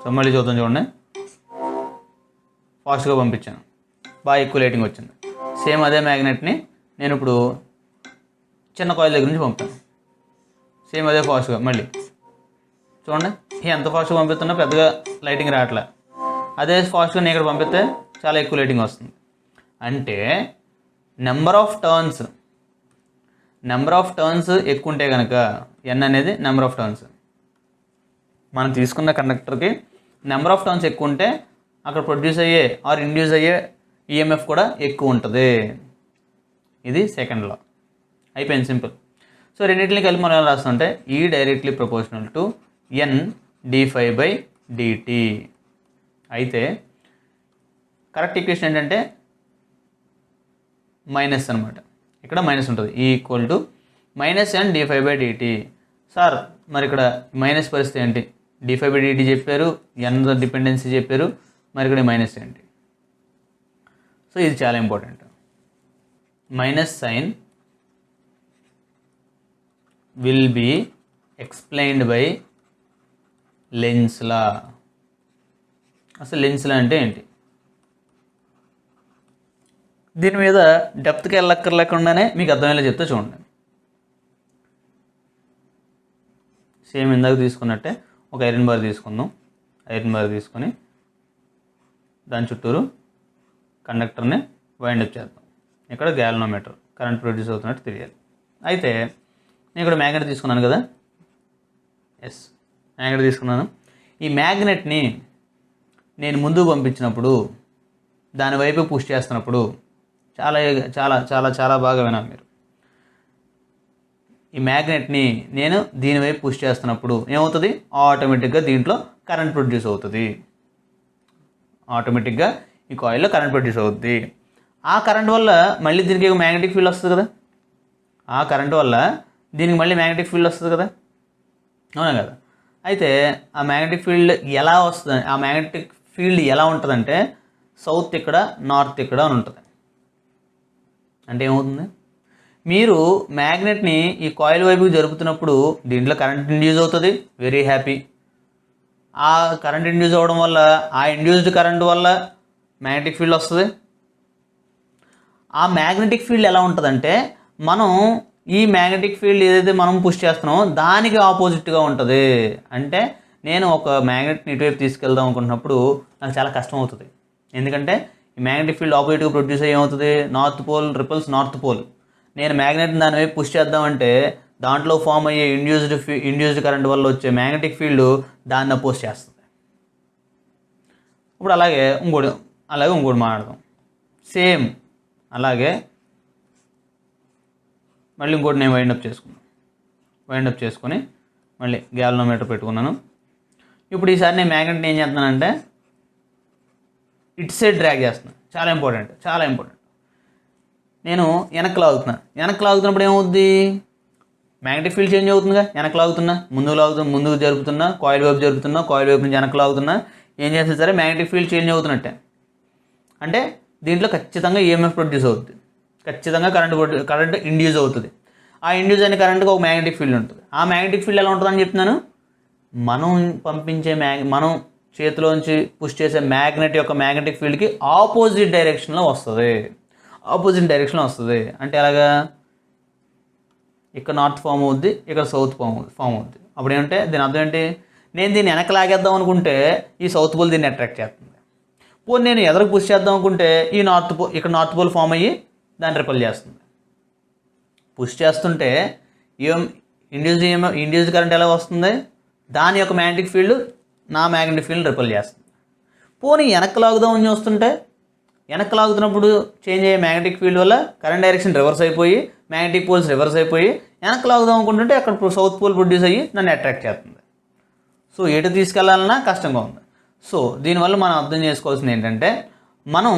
సో మళ్ళీ చూద్దాం, చూడండి, ఫాస్ట్గా పంపించాను, బాగా ఎక్కువ లైటింగ్ వచ్చింది. సేమ్ అదే మ్యాగ్నెట్ని నేను ఇప్పుడు చిన్న కాయిల్ దగ్గర నుంచి పంపాను, సేమ్ అదే ఫాస్ట్గా. మళ్ళీ చూడండి, ఎంత ఫాస్ట్గా పంపిస్తున్నా పెద్దగా లైటింగ్ రావట్లే. అదే ఫాస్ట్గా నేను ఇక్కడ పంపిస్తే చాలా ఎక్కువ లైటింగ్ వస్తుంది. అంటే నెంబర్ ఆఫ్ టర్న్స్ ఎక్కువ ఉంటే కనుక ఎన్ అనేది నెంబర్ ఆఫ్ టర్న్స్, మనం తీసుకున్న కండక్టర్కి నెంబర్ ఆఫ్ టర్న్స్ ఎక్కువ ఉంటే అక్కడ ప్రొడ్యూస్ అయ్యే ఆర్ ఇండ్యూస్ అయ్యే ఈఎంఎఫ్ కూడా ఎక్కువ ఉంటుంది. ఇది సెకండ్ లా. అయిపోయింది, సింపుల్. సో రెండింటిని కలిపి మనం ఎలా రాస్తుంటే ఈ directly proportional to N d∅dt. అయితే కరెక్ట్ ఈక్వేషన్ ఏంటంటే మైనస్ అనమాట, ఇక్కడ మైనస్ ఉంటుంది, equal to -n d∅dt. Sir మరి ఇక్కడ మైనస్ పరిస్థితి ఏంటి, d∅dt చెప్పారు, n డిపెండెన్సీ చెప్పారు, మరి ఇక్కడ మైనస్ ఏంటి? సో ఇది చాలా important. Minus sign will be explained by Lenz's law. అసలు లెన్స్ లా అంటే ఏంటి, దీని మీద డెప్త్కి వెళ్ళక్కర్లేకుండానే మీకు అర్థమయ్యేలా చెప్తే చూడండి. సేమ్ ఇందాక తీసుకున్నట్టే ఒక ఐరన్ బార్ తీసుకుందాం. ఐరన్ బార్ తీసుకొని దాని చుట్టూరు కండక్టర్ని వైండ్ అప్ చేద్దాం. ఇక్కడ గ్యాల్వనోమీటర్, కరెంట్ ప్రొడ్యూస్ అవుతున్నట్టు తెలియాలి. అయితే నేను ఇక్కడ మ్యాగ్నెట్ తీసుకున్నాను కదా, మ్యాగ్నెట్ తీసుకున్నాను. ఈ మ్యాగ్నెట్ని నేను ముందుకు పంపించినప్పుడు, దాని వైపు పుష్ చేస్తున్నప్పుడు చాలా చాలా చాలా చాలా బాగా వినాలి మీరు. ఈ మ్యాగ్నెట్ని నేను దీనివైపు పుష్ చేస్తున్నప్పుడు ఏమవుతుంది, ఆటోమేటిక్గా దీంట్లో కరెంట్ ప్రొడ్యూస్ అవుతుంది. ఆటోమేటిక్గా ఈ కాయిల్లో కరెంట్ ప్రొడ్యూస్ అవుతుంది. ఆ కరెంట్ వల్ల మళ్ళీ దీనికి మ్యాగ్నెటిక్ ఫీల్డ్ వస్తుంది కదా, ఆ కరెంట్ వల్ల దీనికి మళ్ళీ మ్యాగ్నెటిక్ ఫీల్డ్ వస్తుంది కదా. అవునా కదా. అయితే ఆ మ్యాగ్నెటిక్ ఫీల్డ్ ఎలా వస్తుంది, ఆ మ్యాగ్నెటిక్ ఫీల్డ్ ఎలా ఉంటుందంటే సౌత్ ఇక్కడ, నార్త్ ఇక్కడ అని ఉంటుంది. అంటే ఏమవుతుంది, మీరు మ్యాగ్నెట్ని ఈ కాయిల్ వైపుకి జరుపుతున్నప్పుడు దీంట్లో కరెంట్ ఇండ్యూస్ అవుతుంది, వెరీ హ్యాపీ. ఆ కరెంట్ ఇండ్యూస్ అవ్వడం వల్ల ఆ ఇండ్యూస్డ్ కరెంట్ వల్ల మ్యాగ్నెటిక్ ఫీల్డ్ వస్తుంది. ఆ మ్యాగ్నెటిక్ ఫీల్డ్ ఎలా ఉంటుందంటే మనం ఈ మ్యాగ్నెటిక్ ఫీల్డ్ ఏదైతే మనం పుష్ చేస్తున్నామో దానికి ఆపోజిట్గా ఉంటుంది. అంటే నేను ఒక మ్యాగ్నెట్ని ఇటువైపు తీసుకెళ్దాం అనుకుంటున్నప్పుడు నాకు చాలా కష్టం అవుతుంది. ఎందుకంటే ఈ మ్యాగ్నెటిక్ ఫీల్డ్ ఆపోజిట్గా ప్రొడ్యూస్ అయ్యి ఏమవుతుంది, north pole repels north pole. నేను మ్యాగ్నెట్ని దాని వైపు పుష్ చేద్దామంటే దాంట్లో ఫామ్ అయ్యే ఇండ్యూస్డ్ కరెంట్ వల్ల వచ్చే మ్యాగ్నెటిక్ ఫీల్డ్ దాన్ని అపోజ్ చేస్తుంది. ఇప్పుడు అలాగే ఇంకోటి మాట్లాడదాం. సేమ్ అలాగే మళ్ళీ ఇంకోటి నేను వైండప్ చేసుకొని మళ్ళీ గ్యాల్వనోమీటర్ పెట్టుకున్నాను. ఇప్పుడు ఈసారి నేను మ్యాగ్నెట్ని ఏం చేస్తున్నానంటే ఇటు సైడ్ డ్రాగ్ చేస్తున్నాను. చాలా ఇంపార్టెంట్. నేను వెనక్కి లాగుతున్నప్పుడు ఏమవుద్ది, మ్యాగ్నెటిక్ ఫీల్డ్ చేంజ్ అవుతుందిగా. వెనక్కి లాగుతున్నా, ముందుకు జరుపుతున్నా, కాయిల్ వైపు జరుపుతున్నా, కాయిల్ వైపు నుంచి వెనక్కి లాగుతున్నా, ఏం చేస్తే సరే మ్యాగ్నెటిక్ ఫీల్డ్ చేంజ్ అవుతున్నట్టే. అంటే దీంట్లో ఖచ్చితంగా ఈఎంఎఫ్ ప్రొడ్యూస్ అవుతుంది, ఖచ్చితంగా కరెంట్ ఇండ్యూస్ అవుతుంది. ఆ ఇండ్యూస్ అయిన కరెంట్కి ఒక మ్యాగ్నెటిక్ ఫీల్డ్ ఉంటుంది. ఆ మ్యాగ్నెటిక్ ఫీల్డ్ ఎలా ఉంటుందని చెప్తున్నాను, మనం చేతిలోంచి పుష్ చేసే మ్యాగ్నెట్ యొక్క మ్యాగ్నెటిక్ ఫీల్డ్కి ఆపోజిట్ డైరెక్షన్లో వస్తుంది. అంటే ఎలాగా, ఇక్కడ నార్త్ ఫామ్ అవుద్ది, ఇక్కడ సౌత్ ఫామ్ అవుద్ది. అప్పుడు ఏంటంటే దీని అర్థం ఏంటి, నేను దీన్ని వెనక్కి లాగేద్దాం అనుకుంటే ఈ సౌత్ పోల్ దీన్ని అట్రాక్ట్ చేస్తుంది. పోనీ నేను ఎదరకు పుష్ చేద్దాం అనుకుంటే ఇక్కడ నార్త్ పోల్ ఫామ్ అయ్యి దాన్ని రిపల్ చేస్తుంది. పుష్ చేస్తుంటే ఇండ్యూస్డ్ కరెంట్ ఎలా వస్తుంది, దాని యొక్క మ్యాగ్నెటిక్ ఫీల్డ్ నా మ్యాగ్నెటిక్ ఫీల్డ్ రిపల్ చేస్తుంది. పోనీ వెనక్కి లాగుదామని చూస్తుంటే వెనక్కి లాగుతున్నప్పుడు చేంజ్ అయ్యే మ్యాగ్నెటిక్ ఫీల్డ్ వల్ల కరెంట్ డైరెక్షన్ రివర్స్ అయిపోయి మ్యాగ్నెటిక్ పోల్స్ రివర్స్ అయిపోయి వెనక్కి లాగుదాం అనుకుంటుంటే అక్కడ సౌత్ పోల్ ప్రొడ్యూస్ అయ్యి నన్ను అట్రాక్ట్ చేస్తుంది. సో ఎటు తీసుకెళ్లాలన్నా కష్టంగా ఉంది. సో దీనివల్ల మనం అర్థం చేసుకోవాల్సింది ఏంటంటే, మనం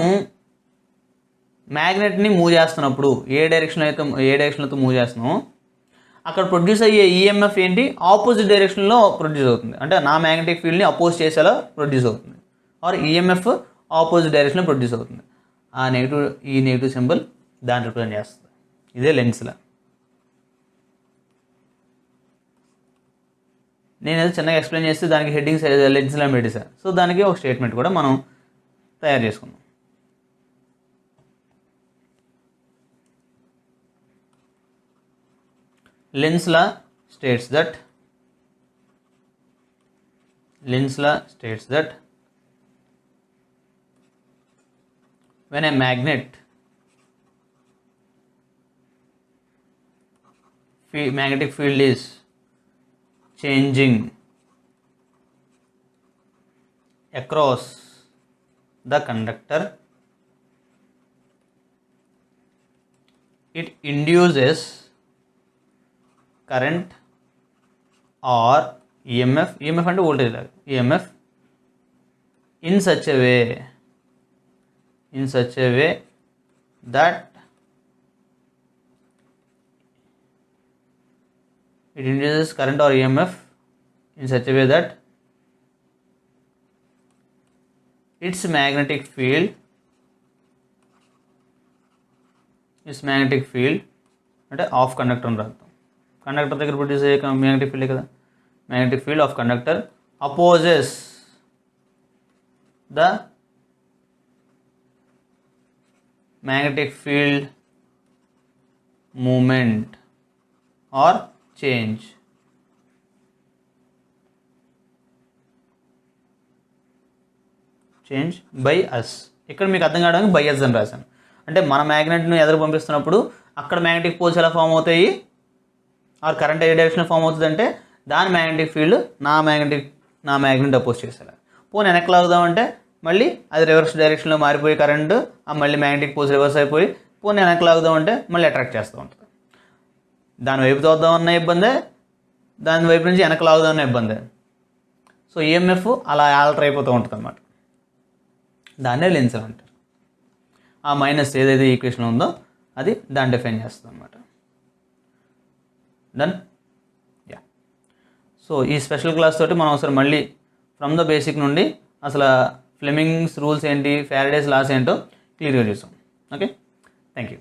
మ్యాగ్నెట్ని మూవ్ చేస్తున్నప్పుడు ఏ డైరెక్షన్లో మూవ్ చేస్తున్నామో అక్కడ ప్రొడ్యూస్ అయ్యే ఈఎంఎఫ్ ఏంటి, ఆపోజిట్ డైరెక్షన్లో ప్రొడ్యూస్ అవుతుంది. అంటే నా మ్యాగ్నెటిక్ ఫీల్డ్ని అపోజ్ చేసేలా ప్రొడ్యూస్ అవుతుంది. ఆర్ ఈఎంఎఫ్ ఆపోజిట్ డైరెక్షన్లో ప్రొడ్యూస్ అవుతుంది. ఈ నెగిటివ్ సింబల్ దాన్ని రిప్రజెంట్ చేస్తుంది. ఇదే లెన్స్లా. నేను ఏదో చిన్నగా ఎక్స్ప్లెయిన్ చేస్తే దానికి హెడ్డింగ్స్ లెన్స్లా పెట్టేసాను. సో దానికి ఒక స్టేట్మెంట్ కూడా మనం తయారు చేసుకుందాం. Lenz law states that when a magnetic field is changing across the conductor, it induces current or EMF అంటే వోల్టేజ్ లాగా, EMF in such a way that it induces current or EMF in such a way that its magnetic field అంటే ఆఫ్ కండక్టర్ అని రాద్దాం. కండక్టర్ దగ్గర ప్రొడ్యూస్ అయ్యే మ్యాగ్నెటిక్ ఫీల్డ్ కదా, magnetic field of conductor opposes the magnetic field movement or change. By us. ఇక్కడ మీకు అర్థం కావడానికి బై అస్ అని రాశాను. అంటే మన మ్యాగ్నెట్ను ఎదురు పంపిస్తున్నప్పుడు అక్కడ మ్యాగ్నెటిక్ పోల్స్ ఎలా ఫామ్ అవుతాయి, ఆర్ కరెంట్ ఏ డైరెక్షన్ ఫామ్ అవుతుంది అంటే దాని మ్యాగ్నెటిక్ ఫీల్డ్ నా మ్యాగ్నెట్ అపోజ్ చేసేలా. పోనీ వెనక్కి లాగుదామంటే మళ్ళీ అది రివర్స్ డైరెక్షన్లో మారిపోయి కరెంట్ మళ్ళీ మ్యాగ్నెటిక్ పోల్స్ రివర్స్ అయిపోయి పోనీ వెనక్కి లాగుదామంటే మళ్ళీ అట్రాక్ట్ చేస్తూ ఉంటుంది. దాని వైపు తోద్దామన్న ఇబ్బందే, దాని వైపు నుంచి వెనక్కి లాగుదామన్న ఇబ్బందే. సో ఈఎంఎఫ్ అలా ఆల్టర్ అయిపోతూ ఉంటుంది అన్నమాట. దాన్నే లెన్స్ అంటారు. ఆ మైనస్ ఏదైతే ఈక్వేషన్ ఉందో అది దాన్ని డిఫైన్ చేస్తుంది అన్నమాట. డన్. యా. సో ఈ స్పెషల్ క్లాస్ తోటి మనం ఒకసారి మళ్ళీ ఫ్రమ్ ద బేసిక్ నుండి అసలు ఫ్లెమింగ్స్ రూల్స్ ఏంటి, ఫ్యారడేస్ లాస్ ఏంటో క్లియర్గా చూసాం. Okay, thank you.